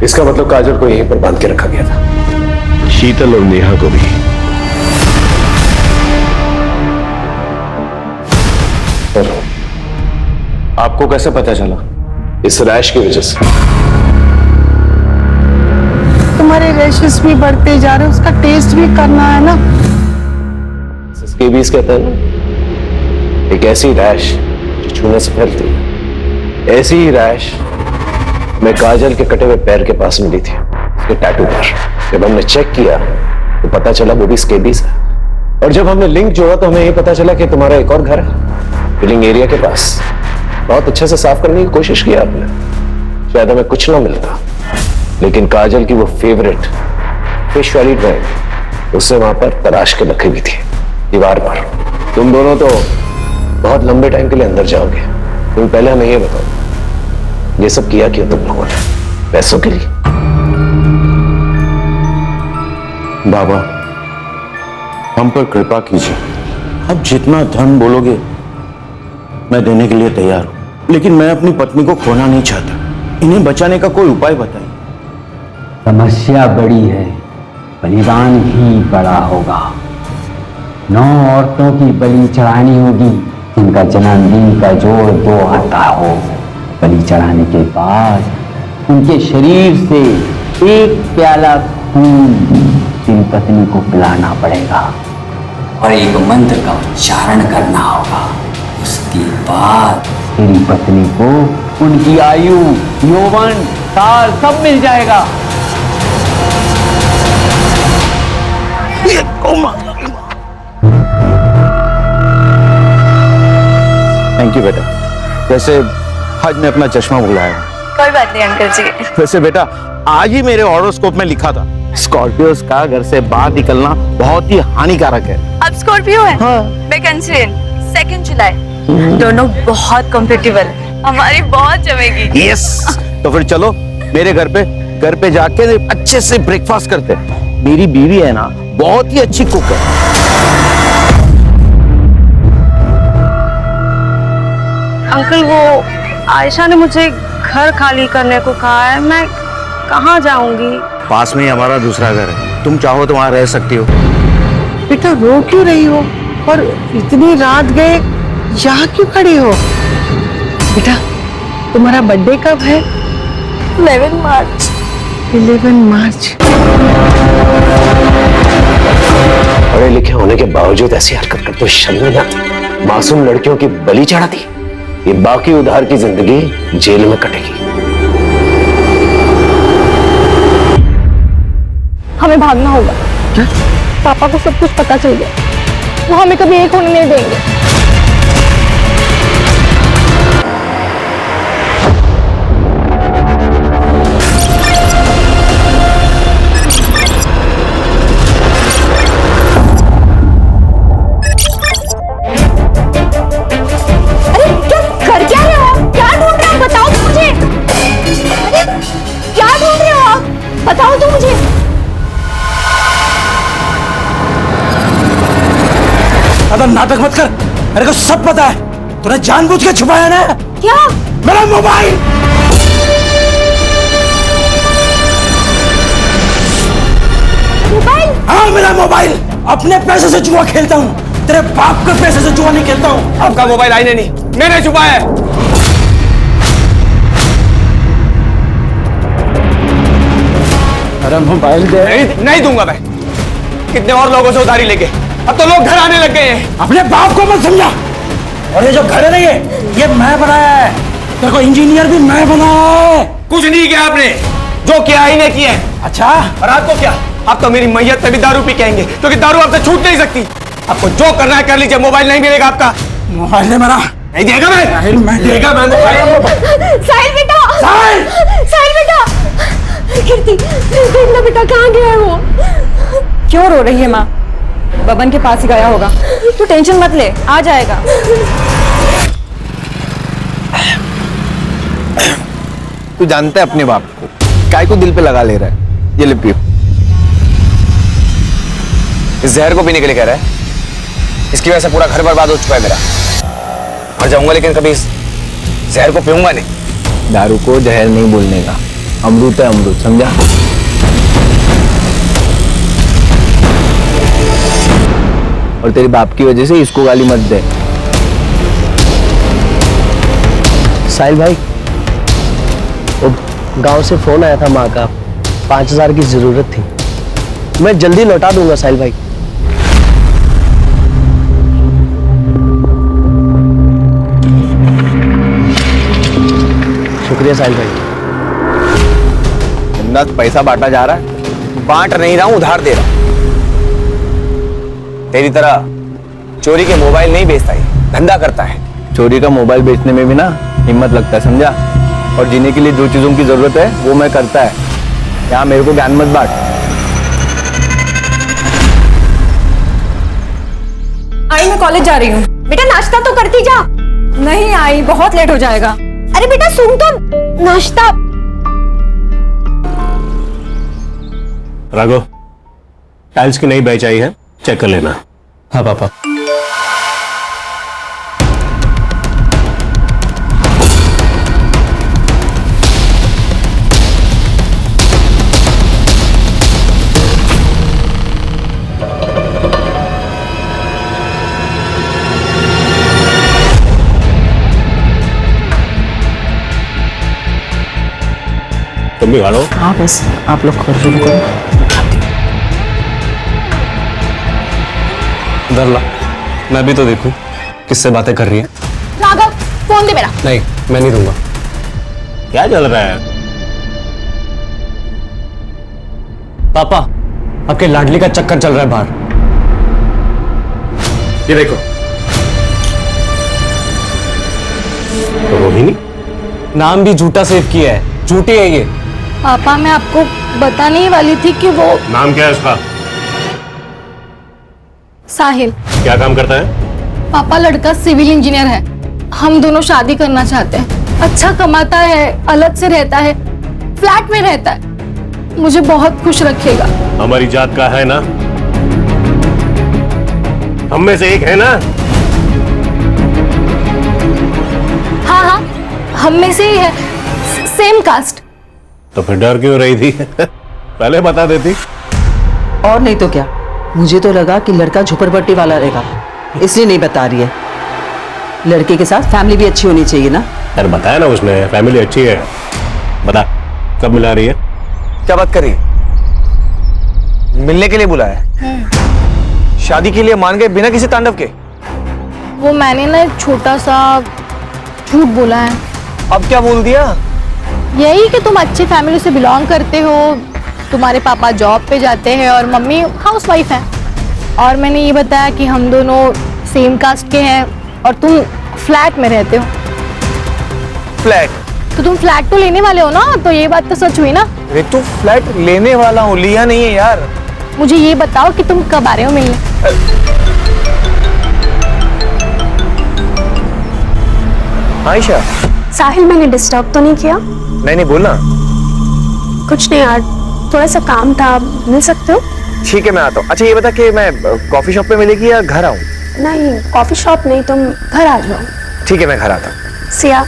इसका मतलब काजल को यहीं पर बांध के रखा गया था, शीतल और नेहा को भी। सर, आपको कैसे पता चला? इस रैश की वजह से। तुम्हारे रैशेस भी बढ़ते जा रहे, उसका टेस्ट भी करना है ना। स्केबीज कहते हैं ना, एक ऐसी रैश जो छूने से फैलती है। ऐसी ही रैश मैं काजल के कटे हुए पैर के पास मिली थी, उसके टैटू पर। जब हमने चेक किया तो पता चला वो भी स्केबीज है। और जब हमने लिंक जोड़ा तो हमें ये पता चला कि तुम्हारा एक और घर है फिलिंग एरिया के पास। बहुत अच्छे से साफ करने की कोशिश की आपने, शायद हमें कुछ ना मिलता, लेकिन काजल की वो फेवरेट फिश वाली ड्राइंग उससे वहां पर तराश के रखी हुई थी दीवार पर। तुम दोनों तो बहुत लंबे टाइम के लिए अंदर जाओगे। तुम पहले हमें ये बताओ, ये सब किया क्यों तुम लोगों ने? पैसों के लिए? बाबा, हम पर कृपा कीजिए। अब जितना धन बोलोगे मैं देने के लिए तैयार हूं, लेकिन मैं अपनी पत्नी को खोना नहीं चाहता। इन्हें बचाने का कोई उपाय बताइए। समस्या बड़ी है, बलिदान ही बड़ा होगा। 9 औरतों की बलि चढ़ानी होगी जिनका जन्मदिन का जोड़ 2 आता हो। बलि चढ़ाने के बाद उनके शरीर से 1 प्याला खून तेरी पत्नी को पिलाना पड़ेगा और एक मंत्र का उच्चारण करना होगा। उसके बाद तेरी पत्नी को उनकी आयु, यौवन, साल सब मिल जाएगा। थैंक यू बेटा। वैसे आज मैं अपना चश्मा भुलाया। कोई बात नहीं अंकल जी। वैसे बेटा, आज ही मेरे हॉरोस्कोप में लिखा था स्कॉर्पियोस का घर से बाहर निकलना बहुत ही हानिकारक है। अब स्कॉर्पियो है। हाँ। मैं कैंसर, 2 जुलाई। दोनों बहुत कंफर्टेबल है, हमारी बहुत जमेगी। यस, तो फिर चलो मेरे घर पे जाके अच्छे से ब्रेकफास्ट करते हैं। मेरी बीवी है ना, बहुत ही अच्छी कुक है। अंकल, वो आयशा ने मुझे घर खाली करने को कहा है। मैं कहाँ जाऊंगी? पास में ही हमारा दूसरा घर है, तुम चाहो तो वहां रह सकती हो। बेटा रो क्यों रही हो? और इतनी रात गए यहाँ क्यों खड़ी हो? बेटा तुम्हारा बर्थडे कब है? 11 मार्च। 11 मार्च। पढ़े लिखे होने के बावजूद ऐसी हरकत करते शर्मिंदा मासूम लड़कियों की बलि चढ़ा दी। ये बाकी उधार की जिंदगी जेल में कटेगी। हमें भागना होगा। पापा को सब कुछ पता चल गया, वो हमें कभी एक होने नहीं देंगे। बताओ तो मुझे। अगर नाटक मत कर, मेरे को सब पता है। तूने जानबूझ के छुपाया ना। क्या? मेरा मोबाइल। मोबाइल? हाँ, मेरा मोबाइल। अपने पैसे से जुआ खेलता हूँ, तेरे बाप के पैसे से जुआ नहीं खेलता हूँ। आपका मोबाइल आईने नहीं, मैंने छुपाया है। अरे मोबाइल दे। नहीं दूंगा मैं। कितने और लोगों से उधारी लेके अब तो लोग घर आने लग गए हैं। अपने बाप को मत समझा। और ये जो घर है ना, ये मैं बनाया है। तेरे को इंजीनियर भी मैं बनाया है। कुछ नहीं किया आपने, जो किया ही नहीं किया। अच्छा, और आपको क्या? आप तो मेरी मैयत पे भी दारू पी के आएंगे, क्योंकि दारू आपसे छूट नहीं सकती। आपको जो करना है कर लीजिए, मोबाइल नहीं मिलेगा आपका। मोबाइल है मेरा। नहीं देगा मैं। मैं देगा मैं। साहिल बेटा, साहिल! साहिल बेटा, कीर्ति देखना बेटा कहाँ गया है वो। क्यों रो रही है माँ? बबन के पास ही गया होगा। तू टेंशन मत ले, आ जाएगा। तू जानता है अपने बाप को, काय को दिल पे लगा ले रहा है। ये ले पियो। इस जहर को पीने के लिए कह रहा है? इसकी वजह से पूरा घर बर्बाद हो चुका है मेरा। मर जाऊंगा लेकिन कभी इस जहर को पीऊंगा नहीं। दारू को जहर नहीं बोलने का, अमृत है अमृत, समझा? और तेरे बाप की वजह से इसको गाली मत दे। साहिल भाई, वो गांव से फोन आया था माँ का, 5,000 की जरूरत थी। मैं जल्दी लौटा दूंगा साहिल भाई। शुक्रिया साहिल भाई। हिम्मत पैसा बांटा जा रहा है, बांट नहीं रहा हूं, उधार दे रहा हूं। तेरी तरह चोरी के मोबाइल नहीं बेचता है, धंधा करता है। चोरी का मोबाइल बेचने में भी ना हिम्मत लगता है, समझा? और जीने के लिए जो चीजों की जरूरत है वो मैं करता है। यहाँ मेरे को ज्ञान मत बांट। आई मैं कॉलेज जा रही हूँ। बेटा नाश्ता तो करती जा। नहीं आई, बहुत लेट हो जाएगा। अरे बेटा सुन तो, नाश्ता। राघव, टाइल्स की नई बैच आई है, चेक कर लेना। हाँ पापा। तुम भी खा लो। हाँ बस आप लोग कर शुरू करो। इधर ला, मैं भी तो देखूं किससे बातें कर रही है। राघव फोन दे मेरा। नहीं, मैं नहीं दूंगा। क्या चल रहा है? पापा, आपके लाडली का चक्कर चल रहा है बाहर। ये देखो, रोहिणी नाम भी झूठा सेव किया है, झूठी है ये। पापा मैं आपको बताने ही वाली थी कि वो नाम क्या है उसका? साहिल। क्या काम करता है? पापा लड़का सिविल इंजीनियर है, हम दोनों शादी करना चाहते हैं। अच्छा कमाता है, अलग से रहता है, फ्लैट में रहता है, मुझे बहुत खुश रखेगा। हमारी जात का है ना? हम में से एक है ना? हाँ हाँ, हम में से ही है, सेम कास्ट। तो फिर डर क्यों रही थी? पहले बता देती। और नहीं तो क्या, मुझे तो लगा कि लड़का झोपड़पट्टी वाला रहेगा, इसलिए नहीं बता रही है। लड़के के साथ फैमिली भी अच्छी होनी चाहिए ना। यार बताया ना उसने, फैमिली अच्छी है। बता, कब मिला रही है? क्या बात कर रही है? मिलने के लिए बुलाया है? शादी के लिए मान गए बिना किसी तांडव के? वो मैंने ना एक छोटा सा झूठ बोला है। अब क्या बोल दिया? यही कि तुम अच्छी फैमिली से बिलोंग करते हो, तुम्हारे पापा जॉब पे जाते हैं और मम्मी हाउसवाइफ हैं। और मैंने ये बताया कि हम दोनों सेम कास्ट के हैं और तुम फ्लैट में रहते हो। फ्लैट? तो तुम फ्लैट तो लेने वाले हो ना, तो ये बात तो सच हुई ना। अरे तू फ्लैट लेने वाला हूँ, लिया नहीं है यार। मुझे ये बताओ कि तुम कब आ रहे हो मिलने? आयशा। साहिल मैंने डिस्टर्ब तो नहीं किया? नहीं बोलना। कुछ नहीं यार, थोड़ा सा काम था, मिल सकते हो? ठीक है मैं आता हूँ। अच्छा ये बता कि मैं कॉफी शॉप पे मिलेगी या घर आऊँ? नहीं कॉफी शॉप नहीं, तुम घर आ जाओ। ठीक है मैं घर आता हूँ। सिया।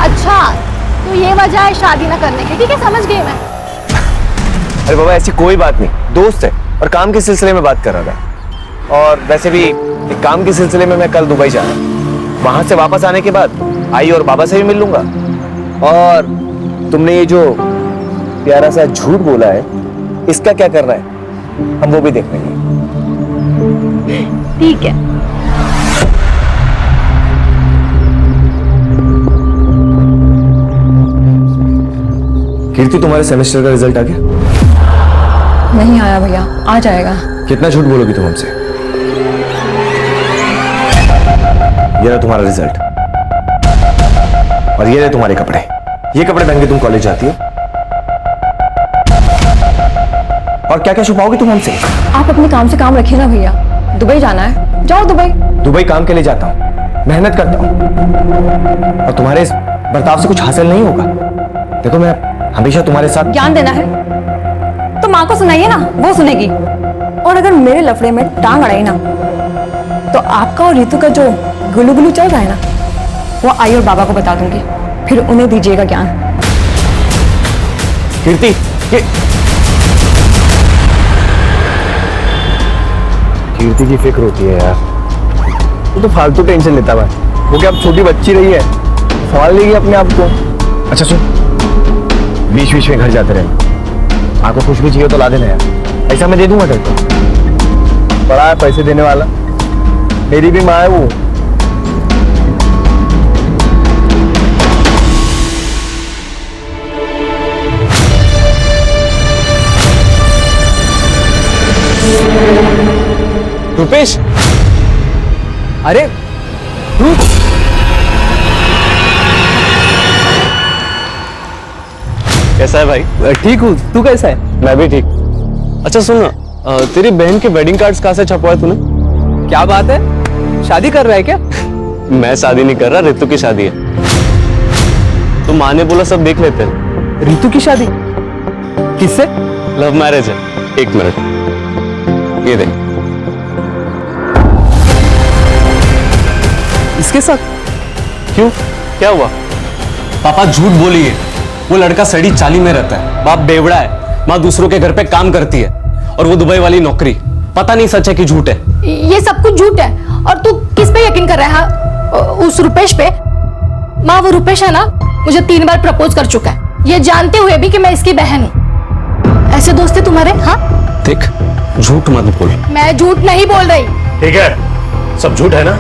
अच्छा तो ये वजह है शादी ना करने की, ठीक है समझ गई मैं। अरे बाबा ऐसी कोई बात नहीं, दोस्त है और काम के सिलसिले में बात कर रहा था। और वैसे भी एक काम के सिलसिले में मैं कल दुबई जा रहा हूँ, वहां से वापस आने के बाद आई और बाबा से भी मिल लूंगा। और तुमने ये जो प्यारा सा झूठ बोला है, इसका क्या करना है हम वो भी देख लेंगे। ठीक है। कीर्ति तुम्हारे सेमेस्टर का रिजल्ट आ गया? नहीं आया भैया, आ जाएगा। कितना झूठ बोलोगी तुम हमसे? ये रहा तुम्हारा रिजल्ट और ये रहे तुम्हारे कपड़े। ये कपड़े पहन के तुम कॉलेज जाती हो और क्या क्या छुपाओगी तुम हमसे? आप अपने काम से काम रखिए ना भैया, दुबई जाना है, जाओ दुबई। दुबई काम के लिए जाता हूँ, मेहनत करता हूँ और तुम्हारे इस बर्ताव से कुछ हासिल नहीं होगा। देखो मैं हमेशा तुम्हारे साथ। ज्ञान देना है तो माँ को सुनाइए ना, वो सुनेगी। और अगर मेरे लफड़े में टांग अड़ाई ना तो आपका और रितु का जो गुलू गुलू चल रहा है ना वो आई और बाबा को बता दूंगी, फिर उन्हें दीजिएगा ज्ञान। कीर्ति कीर्ति की फिक्र होती है यार। तू तो फालतू टेंशन लेता है, वो क्या अब छोटी बच्ची रही है, संभाल लेगी अपने आप को। अच्छा सुन, बीच बीच में घर जाते रहे, आपको कुछ भी चाहिए तो ला देना यार, ऐसा मैं दे दूंगा तेरे को। बड़ा है पैसे देने वाला, मेरी भी माँ है वो। रुपेश, अरे तू कैसा है भाई? ठीक हूँ, तू कैसा है? मैं भी ठीक। अच्छा सुन ना, तेरी बहन के वेडिंग कार्ड्स कहाँ से छपवाए तूने? क्या बात है, शादी कर रहा है क्या? मैं शादी नहीं कर रहा, रितु की शादी है। तो माँ ने बोला सब देख लेते हैं। रितु की शादी किससे? लव मैरिज है। एक मिनट, ये देख। इसके साथ? क्यों, क्या हुआ? पापा झूठ बोली है, वो लड़का सड़ी चाली में रहता है, बाप बेवड़ा है, माँ दूसरों के घर पे काम करती है और वो दुबई वाली नौकरी। पता नहीं सच है कि झूठ है। ये सब कुछ झूठ है। और तू किस पे यकीन कर रहा है? उस रुपेश पे? माँ वो रुपेश है ना, मुझे 3 बार प्रपोज कर चुका है, ये जानते हुए भी कि मैं इसकी बहन हूँ। ऐसे दोस्त है तुम्हारे? हाँ देख, झूठ मत बोल। मैं झूठ नहीं बोल रही। ठीक है, सब झूठ है ना,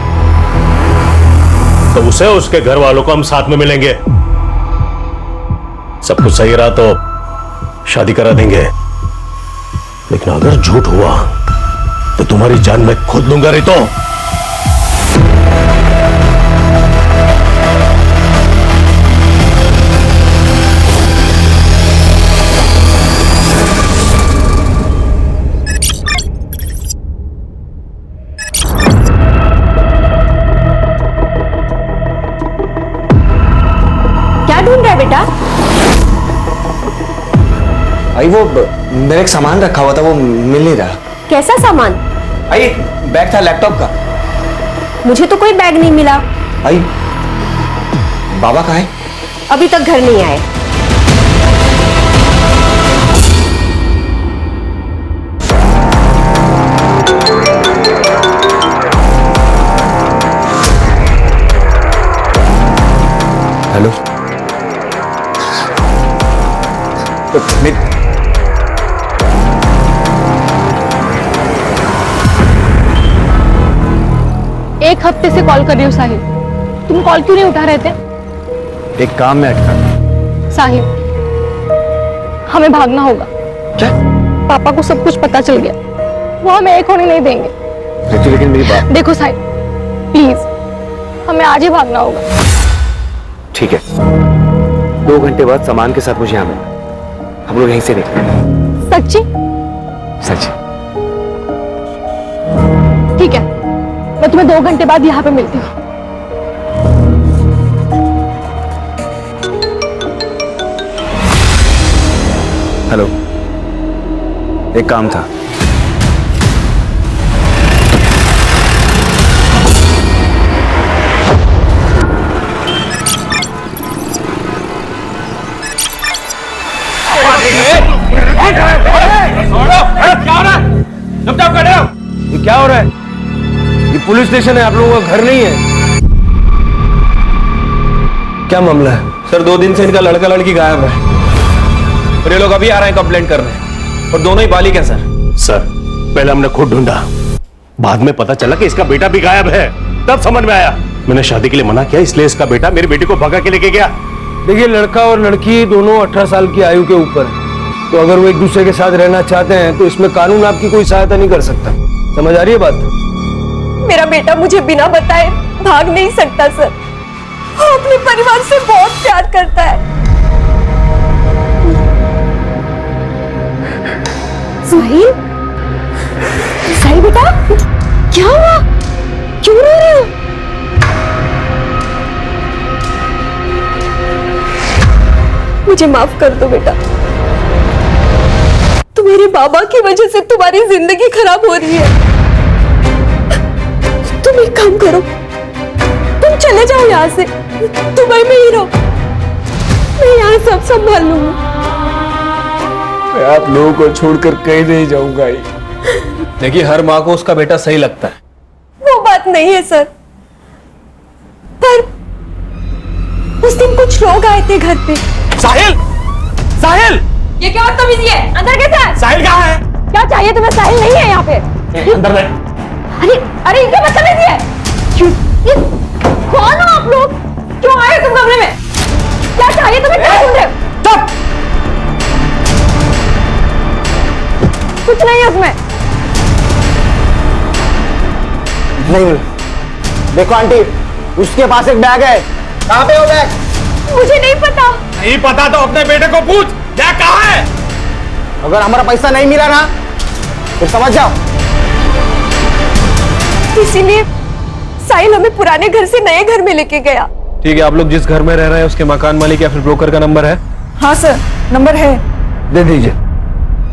तो उसे उसके घर वालों को हम साथ में मिलेंगे। सब कुछ सही रहा तो शादी करा देंगे, लेकिन अगर झूठ हुआ तो तुम्हारी जान मैं खुद लूंगा रितो। क्या ढूंढ रहा है बेटा? भाई वो मेरा एक सामान रखा हुआ था, वो मिल नहीं रहा। कैसा सामान? भाई बैग था लैपटॉप का। मुझे तो कोई बैग नहीं मिला। भाई बाबा कहाँ है? अभी तक घर नहीं आए। हेलो, एक हफ्ते से कॉल कर रही हूँ साहिल, तुम कॉल क्यों नहीं उठा रहे थे? एक काम में अटका। साहिल, हमें भागना होगा। क्या? पापा को सब कुछ पता चल गया, वो हमें एक होने नहीं देंगे। रितु, लेकिन मेरी बात। देखो साहिल, प्लीज हमें आज ही भागना होगा। ठीक है, 2 घंटे बाद सामान के साथ मुझे यहाँ मिलना, हम लोग यहीं से निकलेंगे। सच्ची? सच। ठीक है, मैं तुम्हें 2 घंटे बाद यहाँ पे मिलती हूँ। हेलो, एक काम था। ये क्या हो रहा है? ये पुलिस स्टेशन है, आप लोगों का घर नहीं है। क्या मामला है? सर 2 दिन से इनका लड़का लड़की गायब है और ये लोग अभी आ रहे हैं कंप्लेंट करने, और दोनों ही बालिग हैं सर। सर पहले हमने खुद ढूंढा, बाद में पता चला कि इसका बेटा भी गायब है, तब समझ में आया। मैंने शादी के लिए मना किया, इसलिए इसका बेटा मेरी बेटी को भगा के लेके गया। देखिए, लड़का और लड़की दोनों 18 साल की आयु के ऊपर है, तो अगर वो एक दूसरे के साथ रहना चाहते हैं तो इसमें कानून आपकी कोई सहायता नहीं कर सकता। समझ आ रही है बात? मेरा बेटा मुझे बिना बताए भाग नहीं सकता सर, वो अपने परिवार से बहुत प्यार करता है। साहिल, साहिल बेटा, क्या हुआ? क्यों रो रहे हो? मुझे माफ कर दो बेटा, तुम मेरे बाबा की वजह से तुम्हारी जिंदगी खराब हो रही है। तुम एक काम करो, तुम चले जाओ यहाँ से, दुबई में ही रहो, मैं यहाँ सब संभाल लूंगी। मैं आप लोगों को छोड़कर कहीं नहीं जाऊंगा। देखिए, हर माँ को उसका बेटा सही लगता है। वो बात नहीं है सर, पर उस दिन कुछ लोग आए थे घर पे। साहिल! साहिल! ये क्या बदतमीजी है? अंदर कैसे है? साहिल कहाँ है? क्या चाहिए तुम्हें? साहिल नहीं है यहाँ पे। अंदर ले। अरे अरे, ये क्या बदतमीजी है? ये कौन हो आप लोग? क्यों आए तुम कमरे में? क्या चाहिए तुम्हें? क्या सुन रहे हो? चुप! कुछ नहीं है उसमें। नहीं, देखो आंटी, उसके पास एक बैग है। कहाँ पे वो बैग? मुझे नहीं पता। नहीं पता तो अपने बेटे को पूछ, बैग कहाँ है? अगर हमारा पैसा नहीं मिला ना, तो समझ जाओ। इसीलिए साहिल हमें पुराने घर से नए घर में लेके गया। ठीक है, आप लोग जिस घर में रह रहे हैं उसके मकान मालिक या फिर ब्रोकर का नंबर है? हाँ सर, नंबर है। दे दीजिए,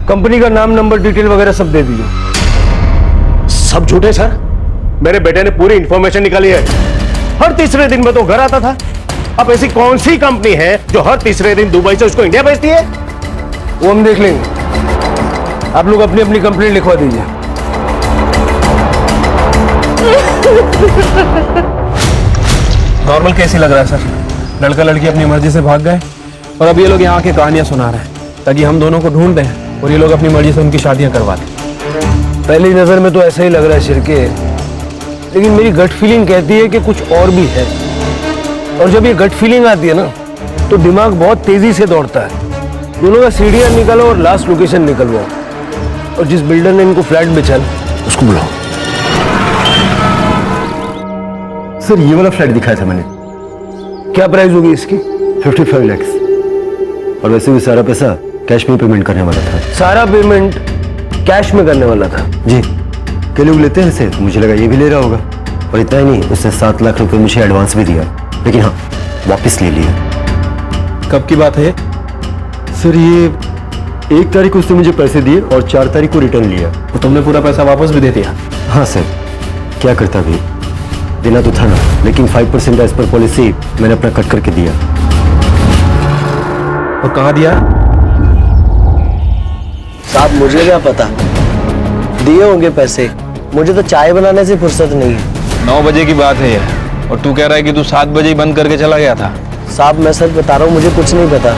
कंपनी का नाम, नंबर, डिटेल वगैरह सब दे दीजिए। सब झूठे सर। मेरे बेटे ने पूरी इंफॉर्मेशन निकाली है। हर तीसरे दिन में तो घर आता था। अब ऐसी कौन सी कंपनी है जो हर तीसरे दिन दुबई से उसको इंडिया भेजती है? वो हम देख लेंगे। आप लोग अपनी अपनी कंप्लेंट लिखवा दीजिए। नॉर्मल केस ही लग रहा है सर। लड़का लड़की अपनी मर्जी से भाग गए और अब ये लोग यहाँ की कहानियां सुना रहे हैं ताकि हम दोनों को ढूंढ दें और ये लोग अपनी मर्जी से उनकी शादियां करवा दें। पहली नजर में तो ऐसा ही लग रहा है शिरके, लेकिन मेरी गट फीलिंग कहती है कि कुछ और भी है। और जब ये गट फीलिंग आती है ना, तो दिमाग बहुत तेजी से दौड़ता है। दोनों का सीढ़ियां निकालो और लास्ट लोकेशन निकलवाओ, और जिस बिल्डर ने इनको फ्लैट बेचा उसको बुलाओ। सर, ये वाला फ्लैट दिखाया था मैंने। क्या प्राइस होगी इसकी? 55 लाख। और वैसे भी सारा पैसा कैश में पेमेंट करने वाला था। सारा पेमेंट कैश में करने वाला था? जी। कई लोग लेते हैं इसे, तो मुझे लगा ये भी ले रहा होगा। और इतना ही नहीं, उसने 7 लाख रुपए मुझे एडवांस भी दिया, लेकिन हाँ, वापस ले लिया। कब की बात है? सर, ये 1 तारीख को उसने मुझे पैसे दिए और 4 तारीख को रिटर्न लिया। तो तुमने पूरा पैसा वापस भी दे दिया? हाँ सर, क्या करता भी, देना तो था ना, लेकिन 5% एज पर पॉलिसी मैंने अपना कट करके दिया। और कहाँ दिया? साहब मुझे क्या पता, दिए होंगे पैसे। मुझे तो चाय बनाने से फुर्सत नहीं है। 9 बजे की बात है ये, और तू कह रहा है कि तू 7 बजे ही बंद करके चला गया था। साहब मैं सच बता रहा हूँ, मुझे कुछ नहीं पता।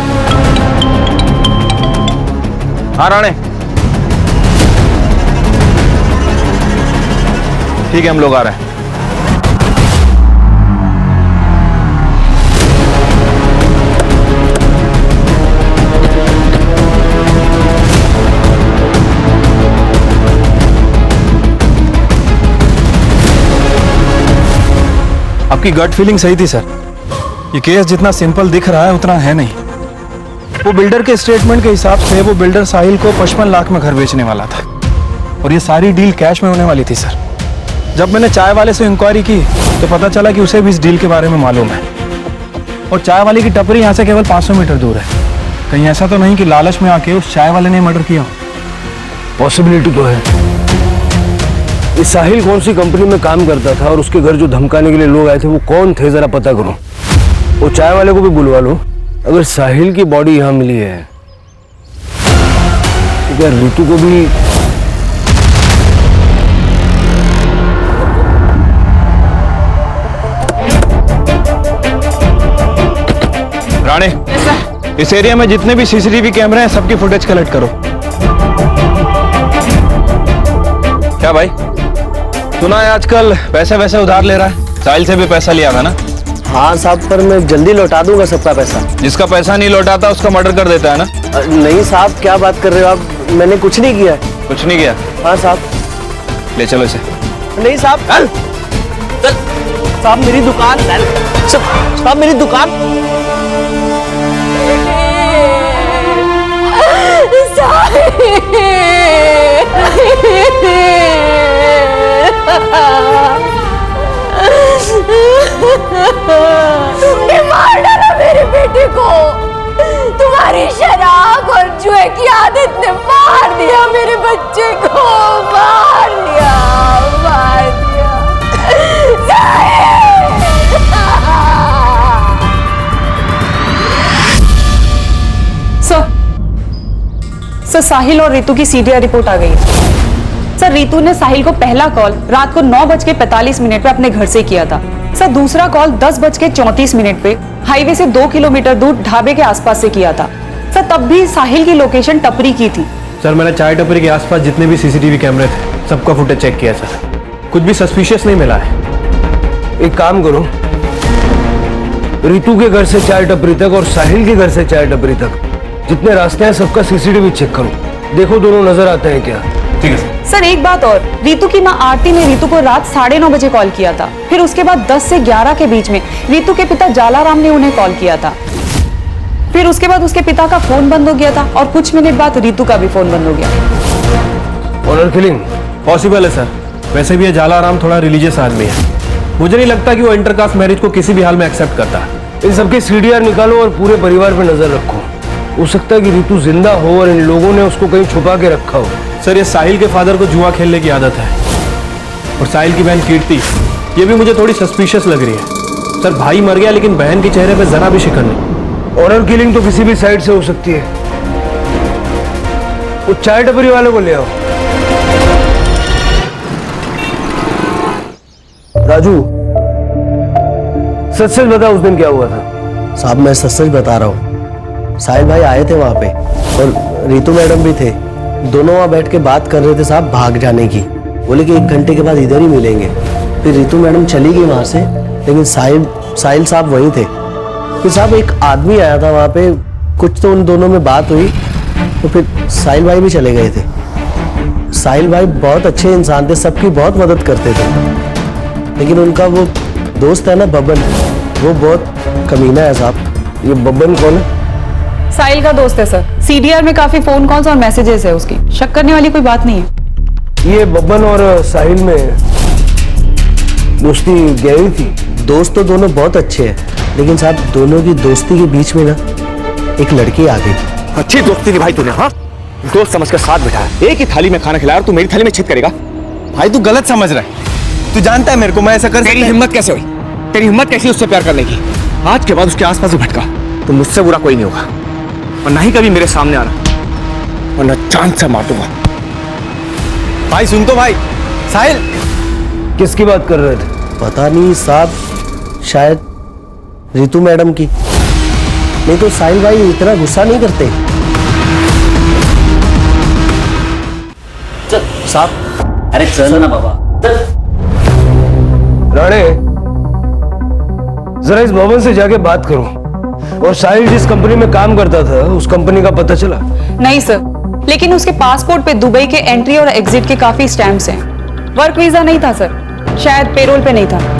हाँ राणे, ठीक है, हम लोग आ रहे हैं। आपकी गट फीलिंग सही थी सर। ये केस जितना सिंपल दिख रहा है उतना है नहीं। वो बिल्डर के स्टेटमेंट के हिसाब से वो बिल्डर साहिल को 55 लाख में घर बेचने वाला था और ये सारी डील कैश में होने वाली थी सर। जब मैंने चाय वाले से इंक्वायरी की तो पता चला कि उसे भी इस डील के बारे में मालूम है। और चाय वाले की टपरी यहाँ से केवल 500 मीटर दूर है। कहीं ऐसा तो नहीं कि लालच में आके उस चाय वाले ने मर्डर किया? पॉसिबिलिटी तो है। इस साहिल कौन सी कंपनी में काम करता था और उसके घर जो धमकाने के लिए लोग आए थे वो कौन थे, जरा पता करो। वो चाय वाले को भी बुलवा लो। अगर साहिल की बॉडी यहाँ मिली है तो क्या ऋतु को भी? राणे, इस एरिया में जितने भी सीसीटीवी कैमरे हैं सबकी फुटेज कलेक्ट करो। क्या भाई, सुना है आजकल पैसे वैसे उधार ले रहा है? साहिल से भी पैसा लिया था ना? हाँ साहब, पर मैं जल्दी लौटा दूंगा सबका पैसा। जिसका पैसा नहीं लौटाता उसका मर्डर कर देता है ना? नहीं साहब, क्या बात कर रहे हो आप? मैंने कुछ नहीं किया। कुछ नहीं किया? हाँ साहब। ले चलो इसे। नहीं साहब, चल साहब, मेरी दुकान, साहब मेरी दुकान। तुमने मार डाला मेरे बेटे को। तुम्हारी शराब और जुए की आदत ने मार दिया मेरे बच्चे को, मार दिया, मार दिया। सर साहिल और रितु की सीडीआर रिपोर्ट आ गई है। सर रितु ने साहिल को पहला कॉल रात को 9:45 पे अपने घर से किया था। सर दूसरा कॉल 10:34 पे हाईवे से 2 किलोमीटर दूर ढाबे के आसपास से किया था। सर तब भी साहिल की लोकेशन टपरी की थी। सर मैंने चाय टपरी के आसपास जितने भी सीसीटीवी कैमरे थे सबका फुटेज चेक किया सर, कुछ भी सस्पिशियस नहीं मिला है। एक काम करो, रितु के घर से चाय टपरी तक और साहिल के घर से चाय टपरी तक जितने रास्ते हैं सबका सीसीटीवी चेक करो, देखो दोनों नजर आते हैं क्या। ठीक है सर एक बात और, रितु की मां आरती ने रितु को रात 9:30 बजे कॉल किया था। फिर उसके बाद 10 से 11 के बीच में रितु के पिता जालाराम ने उन्हें कॉल किया था। फिर उसके बाद उसके पिता का फोन बंद हो गया था और कुछ मिनट बाद रितु का भी फोन बंद हो गया। ऑनर किलिंग पॉसिबल है सर, वैसे भी ये जालाराम थोड़ा रिलीजियस आदमी है, मुझे नहीं लगता कि वो इंटरकास्ट मैरिज को किसी भी हाल में एक्सेप्ट करता है। इन सबके सीडीआर निकालो और पूरे परिवार पे नजर रखो। हो सकता है कि रितु जिंदा हो और इन लोगों ने उसको कहीं छुपा के रखा हो। सर ये साहिल के फादर को जुआ खेलने की आदत है और साहिल की बहन कीर्ति, ये भी मुझे थोड़ी सस्पिशियस लग रही है। सर भाई मर गया लेकिन बहन के चेहरे पे जरा भी शिकन नहीं। ऑनर किलिंग तो किसी भी साइड से हो सकती है। वो चाय टपरी वालों को ले आओ। राजू सच सच बता, उस दिन क्या हुआ था? साहब मैं सच सच बता रहा हूँ, साहिल भाई आए थे वहां पे और रितु मैडम भी थे। दोनों वहां बैठ के बात कर रहे थे साहब भाग जाने की। बोले कि 1 घंटे के बाद इधर ही मिलेंगे। फिर रितु मैडम चली गई वहां से, लेकिन साहिल साहब वहीं थे। फिर साहब एक आदमी आया था वहां पे, कुछ तो उन दोनों में बात हुई तो फिर साहिल भाई भी चले गए थे। साहिल भाई बहुत अच्छे इंसान थे, सबकी बहुत मदद करते थे, लेकिन उनका वो दोस्त है ना बबन, वो बहुत कमीना है साहब। ये बबन कौन है? साहिल का दोस्त है सर, सीडीआर में काफी फोन कॉल्स और मैसेजेस है उसकी, शक करने वाली कोई बात नहीं है। ये बबन और साहिल में दोस्ती गहरी थी? दोस्त तो दोनों बहुत अच्छे हैं, लेकिन साहब दोनों की दोस्ती के बीच में ना एक लड़की आ गई। अच्छी दोस्ती निभाई तूने, हाँ? दोस्त समझ कर साथ बैठा है, एक ही थाली में खाना खिलाया और तू मेरी थाली में छेद करेगा? भाई तू गलत समझ रहा है, तू जानता है मेरे को मैं ऐसा कर तेरी हिम्मत कैसे हुई? तेरी हिम्मत कैसी उससे प्यार करने की? आज के बाद उसके आसपास भी भटका तो मुझसे बुरा कोई नहीं होगा, और ना ही कभी मेरे सामने आना, वरना जान से मार दूंगा। भाई सुन तो भाई। साहिल किसकी बात कर रहे थे? पता नहीं साहब, शायद रितु मैडम की। नहीं तो साहिल भाई इतना गुस्सा नहीं करते साहब। अरे चल ना बाबा। राणे जरा इस भवन से जाके बात करो। और साहिल जिस कंपनी में काम करता था उस कंपनी का पता चला? नहीं सर, लेकिन उसके पासपोर्ट पे दुबई के एंट्री और एग्जिट के काफी स्टैंप्स हैं। वर्क वीजा नहीं था सर, शायद पेरोल पे नहीं था।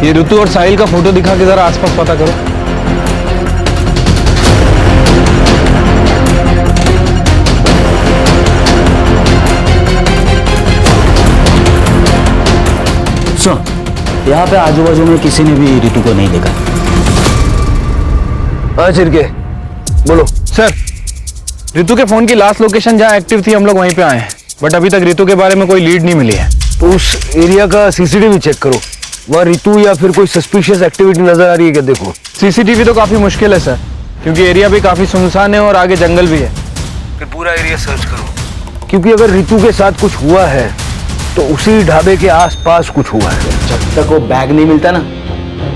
ये ऋतु और साहिल का फोटो दिखा के जरा आसपास पता करो। सुन, यहाँ पे आजू बाजू में किसी ने भी रितु को नहीं देखा। हाँ चिरके बोलो। सर रितु के फोन की लास्ट लोकेशन जहाँ एक्टिव थी हम लोग वहीं पे आए हैं, बट अभी तक रितु के बारे में कोई लीड नहीं मिली है। तो उस एरिया का सीसीटीवी चेक करो, वहाँ रितु या फिर कोई सस्पिशियस एक्टिविटी नजर आ रही है क्या? देखो सीसीटीवी तो काफी मुश्किल है सर, क्योंकि एरिया भी काफी सुनसान है और आगे जंगल भी है। फिर पूरा एरिया सर्च करो, क्योंकि अगर रितु के साथ कुछ हुआ है तो उसी ढाबे के आसपास कुछ हुआ है। जब तक वो बैग नहीं मिलता ना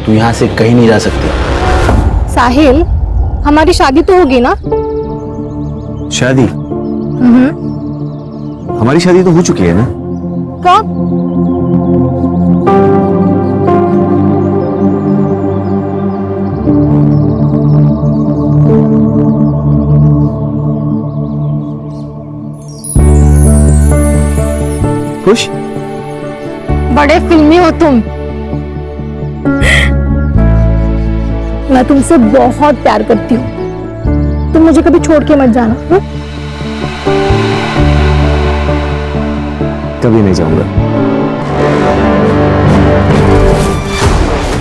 तू यहाँ से कहीं नहीं जा सकती। साहिल, हमारी शादी तो होगी ना? शादी? हमारी शादी तो हो चुकी है ना? कब? खुश? बड़े फिल्मी हो तुम। मैं तुमसे बहुत प्यार करती हूँ, तुम मुझे कभी छोड़ के मत जाना। कभी नहीं जाऊंगा।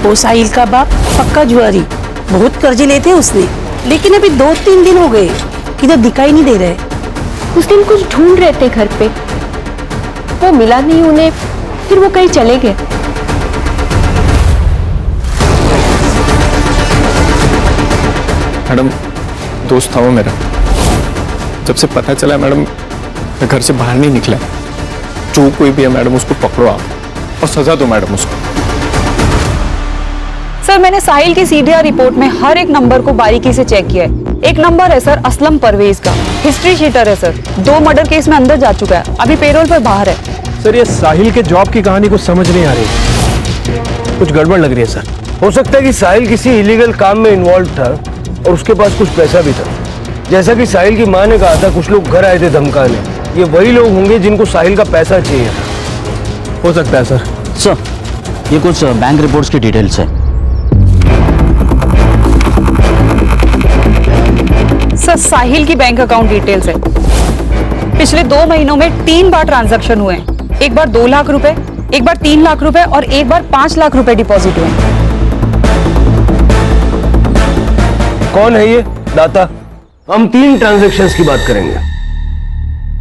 वो साहिल का बाप पक्का जुआरी, बहुत कर्जे लेते उसने, लेकिन अभी 2-3 दिन हो गए किधर दिखाई नहीं दे रहे। उस दिन कुछ ढूंढ रहे थे घर पे, वो मिला नहीं उन्हें, फिर वो कहीं चले गए। मैडम, दोस्त था वो मेरा। जब से पता चला मैडम, मैं घर से बाहर नहीं निकला। जो कोई भी है मैडम, उसको पकड़ो आप और सजा दो मैडम उसको। सर, मैंने साहिल की सीडीआर रिपोर्ट में हर एक नंबर को बारीकी से चेक किया है। एक नंबर है सर असलम परवेज का, हिस्ट्री शीटर है सर, 2 मर्डर केस में अंदर जा चुका है, अभी पेरोल पर बाहर है। सर, ये साहिल के जॉब की कहानी कुछ समझ नहीं आ रही, कुछ गड़बड़ लग रही है सर। हो सकता है कि साहिल किसी इलीगल काम में इन्वॉल्व था और उसके पास कुछ पैसा भी था। जैसा कि साहिल की मां ने कहा था, कुछ लोग घर आए थे धमकाने, ये वही लोग होंगे जिनको साहिल का पैसा चाहिए था। हो सकता है सर। सर, ये कुछ बैंक रिपोर्ट्स की डिटेल्स है। सर, साहिल की बैंक अकाउंट डिटेल्स है। पिछले 2 महीनों में 3 बार ट्रांजैक्शन हुए हैं। एक बार 2 लाख रुपए, एक बार 3 लाख रुपए और एक बार 5 लाख रुपए डिपॉजिट हुए। कौन है ये दाता? हम 3 ट्रांजैक्शंस की बात करेंगे।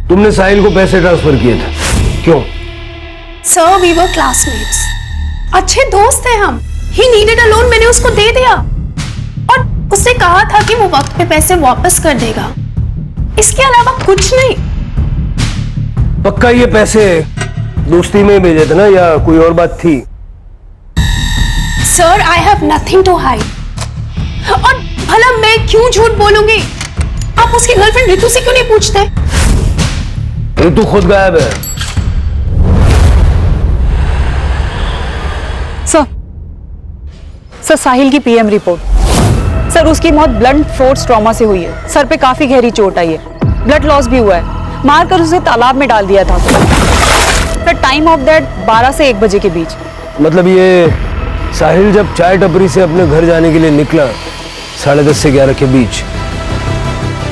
तुमने साहिल को पैसे ट्रांसफर किए थे, क्यों? सर, वी वर क्लासमेट्स, अच्छे दोस्त हैं हम। ही नीडेड अ लोन, मैंने उसको दे दिया और उसने कहा था कि वो वक्त पे पैसे वापस कर देगा, इसके अलावा कुछ नहीं। पक्का ये पैसे दोस्ती में भेजे थे ना, या कोई और बात थी? Sir, I have nothing to hide. और भला मैं क्यों झूठ बोलूंगी? आप उसकी गर्लफ्रेंड रितु से क्यों नहीं पूछते? रितु खुद गायब है। सर, साहिल की पीएम रिपोर्ट। सर, उसकी मौत ब्लंट फोर्स ट्रॉमा से हुई है। सर पे काफी गहरी चोट आई है, ब्लड लॉस भी हुआ है। मारकर उसे तालाब में डाल दिया था। सर, टाइम ऑफ डेथ 12 से 1 बजे के बीच। मतलब ये साहिल जब चाय टपरी से अपने घर जाने के लिए निकला 10:30 से 11 के बीच,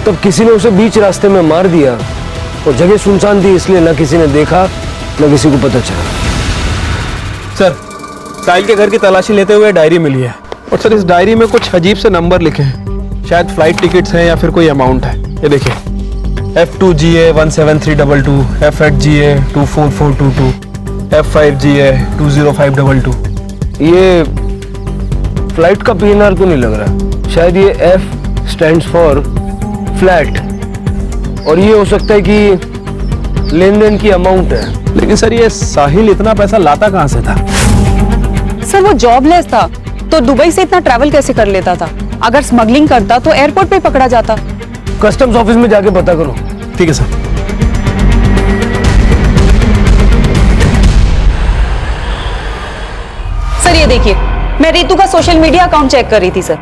तब किसी ने उसे बीच रास्ते में मार दिया और जगह सुनसान थी, इसलिए ना किसी ने देखा ना किसी को पता चला। सर, साहिल के घर की तलाशी लेते हुए डायरी मिली है और सर इस डायरी में कुछ अजीब से नंबर लिखे हैं। शायद फ्लाइट टिकट्स हैं या फिर कोई अमाउंट है। ये देखिए, F2GA 17322, F8GA 24422, F5GA 20522। ये फ्लाइट का PNR तो नहीं लग रहा। शायद ये F स्टैंड्स फॉर फ्लैट, और ये हो सकता है कि लेन देन की अमाउंट है। लेकिन सर, ये साहिल इतना पैसा लाता कहां से था? सर, वो जॉबलेस था तो दुबई से इतना ट्रैवल कैसे कर लेता था? अगर स्मगलिंग करता तो एयरपोर्ट पे पकड़ा जाता। कस्टम्स ऑफिस में जाके पता करो। ठीक है सर। सर, ये देखिए, मैं रितु का सोशल मीडिया अकाउंट चेक कर रही थी सर।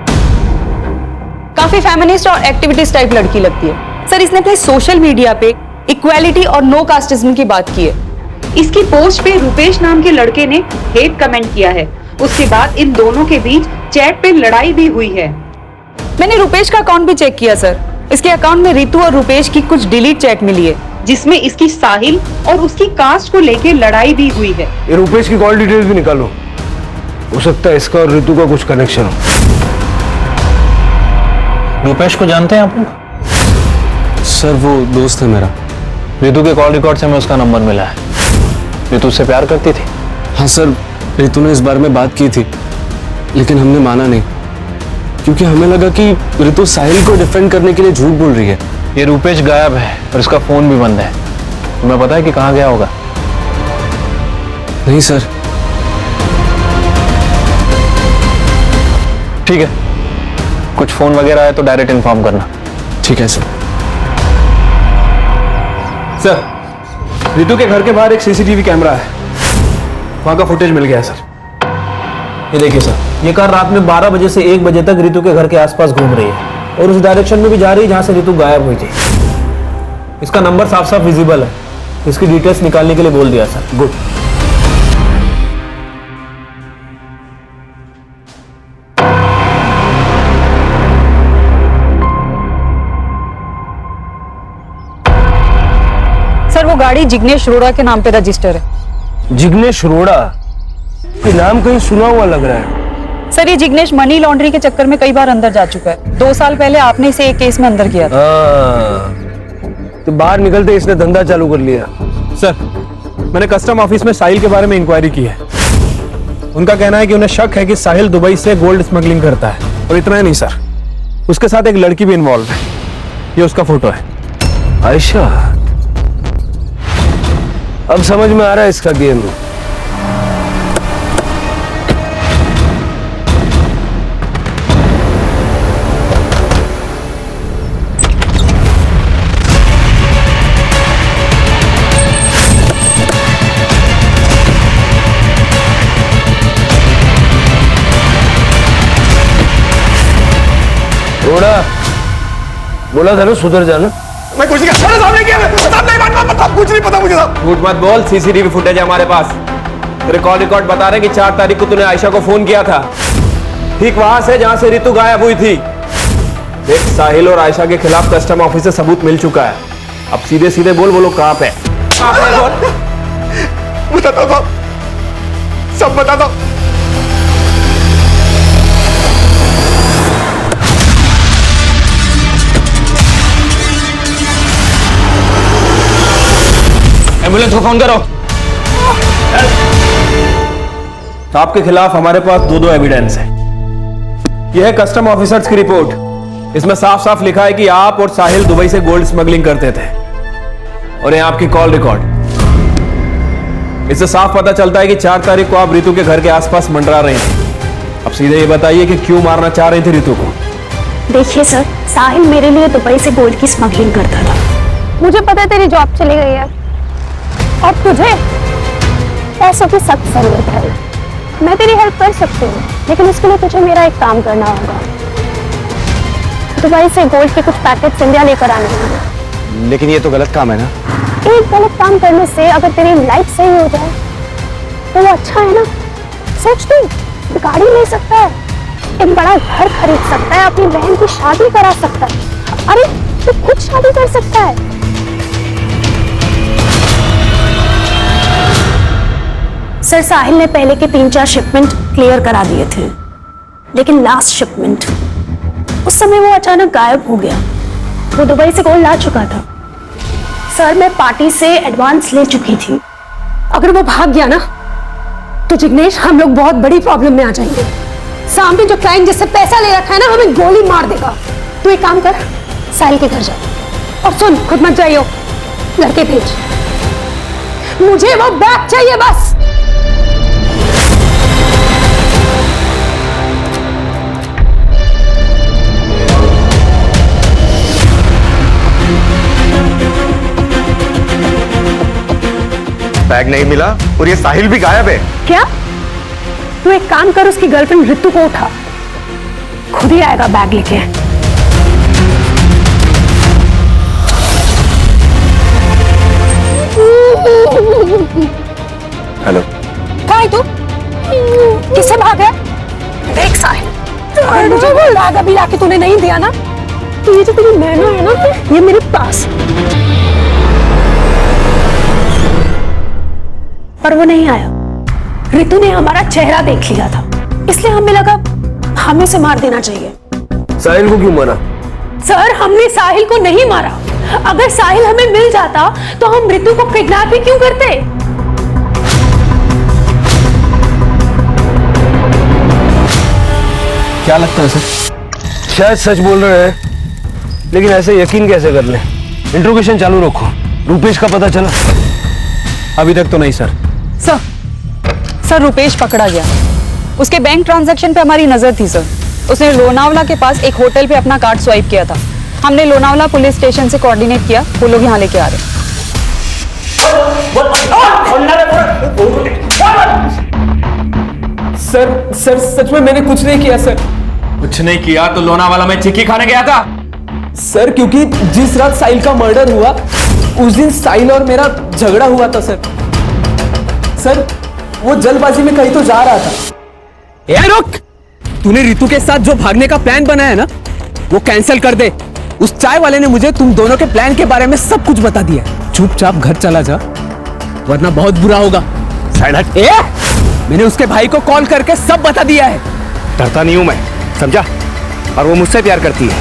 काफी फेमिनिस्ट और एक्टिविटीज टाइप लड़की लगती है। सर, इसने अपने सोशल मीडिया पे इक्वालिटी और नो कास्टिज्म की बात की है। इसकी पोस्ट पे रुपेश नाम के लड़के ने हेट कमेंट किया है। उसके बाद इन दोनों के बीच चैट पे लड़ाई भी हुई है। मैंने रुपेश का अकाउंट भी चेक किया सर। इसके अकाउंट में रितु और रुपेश की कुछ डिलीट चैट मिली है, जिसमें इसकी साहिल और उसकी कास्ट को लेके लड़ाई भी हुई है। ये रुपेश की कॉल डिटेल्स भी निकालो, हो सकता है इसका और रितु का कुछ कनेक्शन हो। रुपेश को जानते हैं आप लोग? सर, वो दोस्त है मेरा। रितु के कॉल रिकॉर्ड से हमें उसका नंबर मिला है। रितु उससे प्यार करती थी? हाँ सर, रितु ने इस बारे में बात की थी, लेकिन हमने माना नहीं, क्योंकि हमें लगा कि रितु साहिल को डिफेंड करने के लिए झूठ बोल रही है। ये रुपेश गायब है और इसका फोन भी बंद है। तुम्हें पता है कि कहाँ गया होगा? नहीं सर। ठीक है, कुछ फोन वगैरह है तो डायरेक्ट इन्फॉर्म करना। ठीक है सर। सर, रितु के घर के बाहर एक सीसीटीवी कैमरा है, वहां का फुटेज मिल गया है सर। ये देखिए सर, ये कार रात में 12 बजे से 1 बजे तक रितु के घर के आसपास घूम रही है और उस डायरेक्शन में भी जा रही है जहां से रितु गायब हुई थी। इसका नंबर साफ साफ विजिबल है। इसकी डिटेल्स निकालने के लिए बोल दिया सर। गुड। सर वो गाड़ी जिग्नेश अरोड़ा के नाम पे रजिस्टर है। जिग्नेश अरोड़ा, ये नाम कहीं सुना हुआ लग रहा है। सर ये जिग्नेश मनी लॉन्ड्रिंग के चक्कर में कई बार अंदर जा चुका है। 2 साल पहले आपने इसे एक केस में अंदर किया था। तो बाहर निकलते इसने धंधा चालू कर लिया। सर मैंने कस्टम ऑफिस में साहिल के बारे में इंक्वायरी की है। उनका कहना है कि उन्हें शक है कि साहिल दुबई से गोल्ड स्मगलिंग करता है। और इतना ही नहीं सर, उसके साथ एक लड़की भी इन्वॉल्व है। ये उसका फोटो है। आयशा, अब समझ में आ रहा है इसका गेम। बोला था ना सुधर जाना। मैं कुछ नहीं कर कुछ नहीं पता मुझे साहब। झूठ मत बोल, सीसीटीवी फुटेज है हमारे पास। रिकॉर्ड बता रहे हैं कि 4 तारीख को तूने आयशा को फोन किया था, ठीक वहां से जहां से रितु गायब हुई थी। देख, साहिल और आयशा के खिलाफ कस्टम ऑफिस से सबूत मिल चुका है। अब सीधे सीधे बोल, वो लोग कहां पे? बताता हूं, सब बताता हूं। एम्बुलेंस को फोन करो। आपके खिलाफ हमारे पास 2 एविडेंस है। यह है कस्टम ऑफिसर्स की रिपोर्ट। इसमें साफ साफ लिखा है कि आप और साहिल दुबई से गोल्ड स्मगलिंग करते थे। और यह आपकी कॉल रिकॉर्ड। इससे साफ पता चलता है कि 4 तारीख को आप रितु के घर के आसपास मंडरा रहे थे। अब सीधे ये बताइए कि क्यों मारना चाह रही थी रितु को? देखिए सर, साहिल मेरे लिए दुबई से गोल्ड की स्मगलिंग करता था। मुझे पता है तेरी जॉब चली गई है और तुझे पैसों की सख्त जरूरत है। मैं तेरी हेल्प कर सकती हूँ, लेकिन उसके लिए तुझे मेरा एक काम करना होगा। दुबई से गोल्ड के कुछ पैकेट्स इंडिया लेकर आने होंगे। लेकिन ये तो गलत काम है ना। एक गलत काम करने से अगर तेरी लाइफ सही हो जाए तो वो अच्छा है ना। सोच तू, गाड़ी ले सकता है, एक बड़ा घर खरीद सकता है, अपनी बहन की शादी करा सकता है। अरे तू खुद शादी कर सकता है। सर, साहिल ने पहले के 3-4 शिपमेंट क्लियर करा दिए थे, लेकिन लास्ट शिपमेंट उस समय वो अचानक गायब हो गया। वो दुबई से गोल्ड ला चुका था। सर, मैं पार्टी से एडवांस ले चुकी थी। अगर वो भाग गया ना तो जिग्नेश, हम लोग बहुत बड़ी प्रॉब्लम में आ जाएंगे। सामने जो क्लाइंट जिससे पैसा ले रखा है ना, हमें गोली मार देगा। तू एक काम कर, साहिल के घर जा और सुन, खुद मत जाइयो, लड़के भेज। मुझे वो बैग चाहिए बस। बैग नहीं मिला और ये साहिल भी गायब है। क्या? तू एक काम कर, उसकी गर्लफ्रेंड रितु को उठा, खुद ही आएगा बैग लेके। हेलो, कहाँ है तू? किससे भागा? देख साहिल, मुझे वो बैग अभी लाके तूने नहीं दिया ना, तो ये जो तेरी मैना है ना, ये मेरे पास। पर वो नहीं आया। रितु ने हमारा चेहरा देख लिया था, इसलिए हमें लगा हमें उसे मार देना चाहिए। साहिल को क्यों मारा? सर, हमने साहिल को नहीं मारा। अगर साहिल हमें मिल जाता तो हम रितु को किडनैप ही क्यों करते? क्या लगता है सर? शायद सच बोल रहे हैं, लेकिन ऐसे यकीन कैसे कर लें? इंट्रोगेशन चालू रखो। रूपेश का पता चला? अभी तक तो नहीं सर। सर रुपेश पकड़ा गया। उसके बैंक ट्रांजैक्शन पे हमारी नजर थी सर। उसने लोनावला के पास एक होटल पे अपना कार्ड स्वाइप किया था। हमने लोनावला पुलिस स्टेशन से कोऑर्डिनेट किया, वो लोग यहाँ लेके आ रहे हैं। सर सच में मैंने कुछ नहीं किया सर। कुछ नहीं किया तो लोनावाला में चिक्की खाने गया था? सर, क्योंकि जिस रात साहिल का मर्डर हुआ उस दिन साहिल और मेरा झगड़ा हुआ था सर। सर वो जल्दबाजी में कहीं तो जा रहा था। ए रुक! तूने रितु के साथ जो भागने का प्लान बनाया है ना, वो कैंसिल कर दे। उस चाय वाले ने मुझे तुम दोनों के प्लान के बारे में सब कुछ बता दिया। चुपचाप घर चला जा, वरना बहुत बुरा होगा। साइड हट। ए! मैंने उसके भाई को कॉल करके सब बता दिया है। डरता नहीं हूं मैं, समझा? और वो मुझसे प्यार करती है।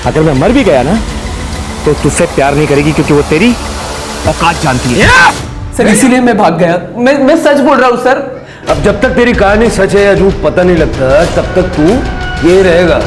अगर मैं मर भी गया ना तो तुझसे प्यार नहीं करेगी, क्योंकि वो तेरी औकात जानती है। सर इसीलिए मैं भाग गया। मैं सच बोल रहा हूँ सर। अब जब तक तेरी कहानी सच है या झूठ पता नहीं लगता, तब तक तू ये रहेगा।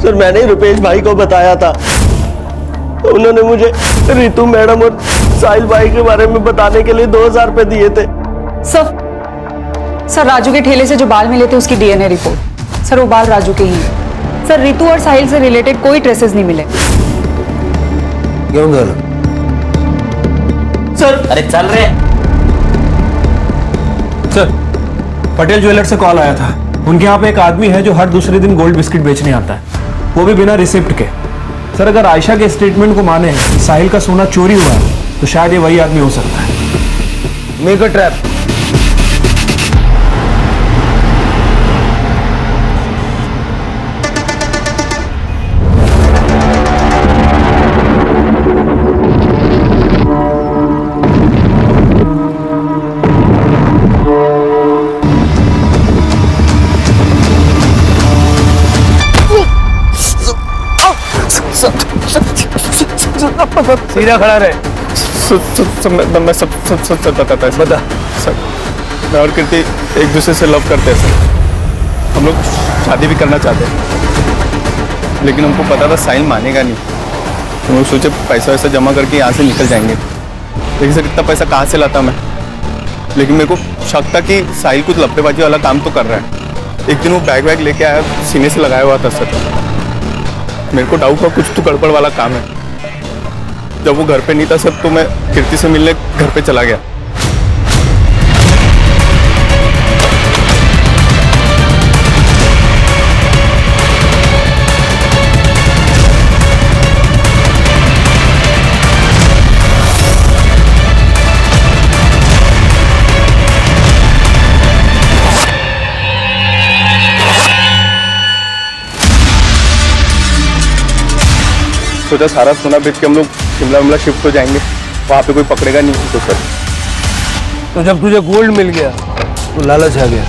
सर मैंने ही रुपेश भाई को बताया था, तो उन्होंने मुझे रितु मैडम और साहिल भाई के बारे में बताने के लिए 2000 रुपए दिए थे। सर राजू के ठेले से जो बाल मिले थे उसकी डीएनए रिपोर्ट। सर वो बाल राजू के ही हैं। सर रितु और साहिल से रिलेटेड कोई ट्रेसेस नहीं मिले। क्यों गल? सर अरे चल रहे। सर पटेल ज्वेलर से कॉल आया था। उनके यहाँ पे एक आदमी है जो हर दूसरे दिन गोल्ड बिस्किट बेचने आता है, वो भी बिना रिसिप्ट के। सर अगर आयशा के स्टेटमेंट को माने कि साहिल का सोना चोरी हुआ है, तो शायद ये वही आदमी हो सकता है। Make a trap. सीधा खड़ा रहे। मैं सब बताता है। बता। सर मैं और कीर्ति एक दूसरे से लव करते हैं सर। हम लोग शादी भी करना चाहते हैं, लेकिन हमको पता था साहिल मानेगा नहीं। हम लोग सोचे पैसा वैसा जमा करके यहाँ से निकल जाएंगे, लेकिन सर इतना पैसा कहाँ से लाता मैं। लेकिन मेरे को शक था कि साहिल कुछ लपटेबाजी वाला काम तो कर रहा है। एक दिन वो बैग वैग लेके आया, सीने से लगाया हुआ था सर। मेरे को डाउट हुआ कुछ तो गड़बड़ वाला काम है। जब वो घर पे नहीं था सर, तो मैं कीर्ति से मिलने घर पे चला गया। सोचा सारा सोना बेच के हम लोग शिमला शिफ्ट हो जाएंगे, वहाँ पे कोई पकड़ेगा नहीं तो सर। तो जब तुझे गोल्ड मिल गया तो लालच आ गया,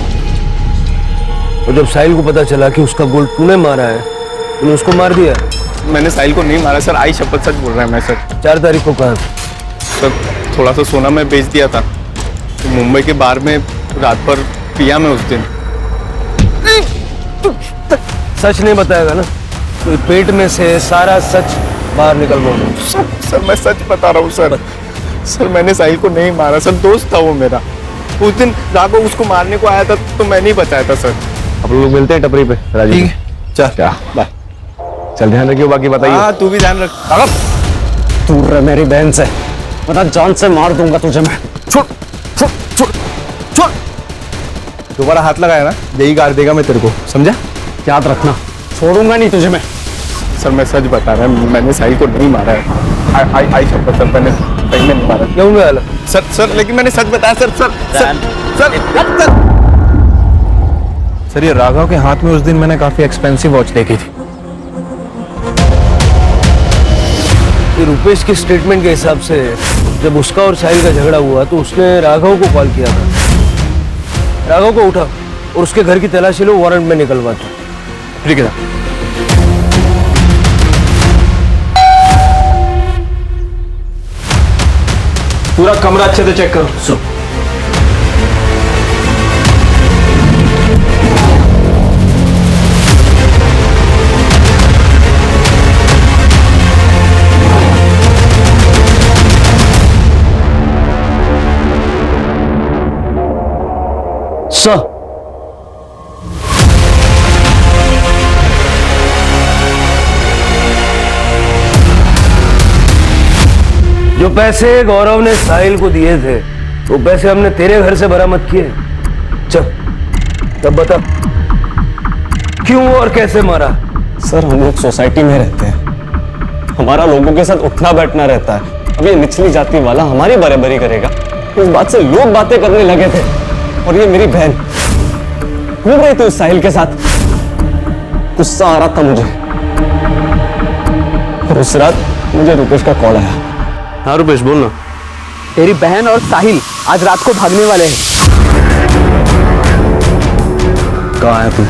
और जब साहिल को पता चला कि उसका गोल्ड तूने मारा है, तूने उसको मार दिया। मैंने साहिल को नहीं मारा सर, आई शपथ सच बोल रहा है मैं सर। 4 तारीख को कहा सर थोड़ा सा सोना मैं बेच दिया था, तो मुंबई के बार में रात भर पिया मैं उस दिन। सच नहीं बताएगा ना तो पेट में से सारा सच बाहर निकल गया। सर मैं सच बता रहा हूँ सर। सर मैंने साहिल को नहीं मारा सर, दोस्त था वो मेरा। उस दिन राघव उसको मारने को आया था तो मैं नहीं बचाया था सर। अब लोग मिलते हैं टपरी पे राजू। ठीक है चल बाय। चल ध्यान रखियो, बाकी बताइए। हाँ तू भी ध्यान रख। दूर रह मेरी बहन से, वरना जान से मार दूंगा तुझे मैं। छोड़ छोड़ छोड़ छोड़। दोबारा हाथ लगाया ना, यही गाड़ देगा मैं तेरे को, समझा? याद रखना, छोड़ूंगा नहीं तुझे मैं। सर मैं सच बता रहा हूँ, मैंने साहिल को नहीं मारा है। आई शपथ सर, मैंने सही में नहीं मारा। क्यों गया सर लेकिन मैंने सच बताया सर। सर ये राघव के हाथ में उस दिन मैंने काफी एक्सपेंसिव वॉच देखी थी। ये रुपेश के स्टेटमेंट के हिसाब से जब उसका और साहिल का झगड़ा हुआ तो उसने राघव को कॉल किया था। राघव को उठा और उसके घर की तलाशी लो, वारंट में निकलवा दो। ठीक है। पूरा कमरा अच्छे से चेक करो। गुस्सा। जो पैसे गौरव ने साहिल को दिए थे वो पैसे हमने तेरे घर से बरामद किए। चल तब बता क्यों और कैसे मारा? सर हम लोग सोसाइटी में रहते हैं, हमारा लोगों के साथ उठना बैठना रहता है। अब ये निचली जाति वाला हमारी बराबरी करेगा, इस बात से लोग बातें करने लगे थे। और ये मेरी बहन घूम रही थी उस साहिल के साथ, गुस्सा आ रहा था मुझे। और उस रात मुझे रुपेश का कॉल आया। हाँ रुपेश बोलना। तेरी बहन और साहिल आज रात को भागने वाले हैं। कहाँ आया तू?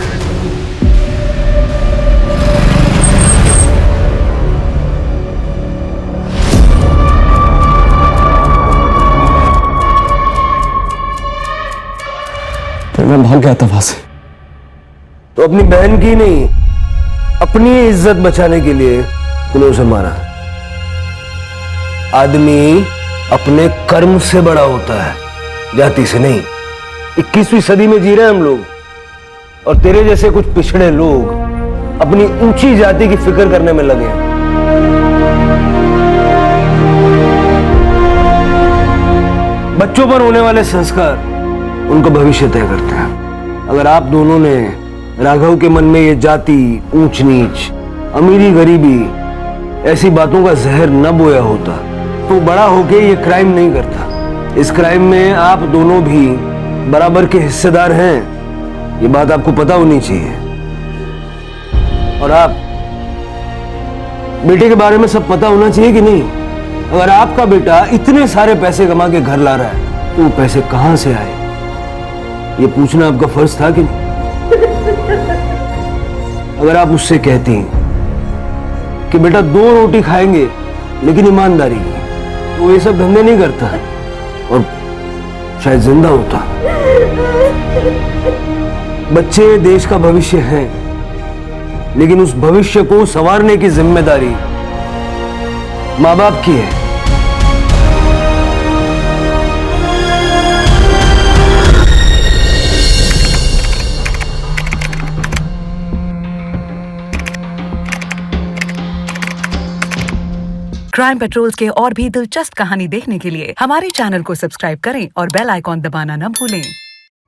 फिर मैं भाग गया था वहां से। तो अपनी बहन की नहीं, अपनी इज्जत बचाने के लिए तूने उसे मारा। आदमी अपने कर्म से बड़ा होता है, जाति से नहीं। 21वीं सदी में जी रहे हैं हम लोग, और तेरे जैसे कुछ पिछड़े लोग अपनी ऊंची जाति की फिक्र करने में लगे हैं। बच्चों पर होने वाले संस्कार उनको भविष्य तय करते हैं। अगर आप दोनों ने राघव के मन में ये जाति, ऊंच नीच, अमीरी गरीबी ऐसी बातों का जहर न बोया होता तो बड़ा होके ये क्राइम नहीं करता। इस क्राइम में आप दोनों भी बराबर के हिस्सेदार हैं, ये बात आपको पता होनी चाहिए। और आप बेटे के बारे में सब पता होना चाहिए कि नहीं? अगर आपका बेटा इतने सारे पैसे कमा के घर ला रहा है तो वो पैसे कहां से आए, ये पूछना आपका फर्ज था कि नहीं? अगर आप उससे कहती कि बेटा 2 रोटी खाएंगे लेकिन ईमानदारी की, तो ये सब धंधे नहीं करता और शायद जिंदा होता। बच्चे देश का भविष्य हैं, लेकिन उस भविष्य को संवारने की जिम्मेदारी माँ बाप की है। क्राइम पेट्रोल्स के और भी दिलचस्प कहानी देखने के लिए हमारे चैनल को सब्सक्राइब करें और बेल आइकॉन दबाना न भूलें।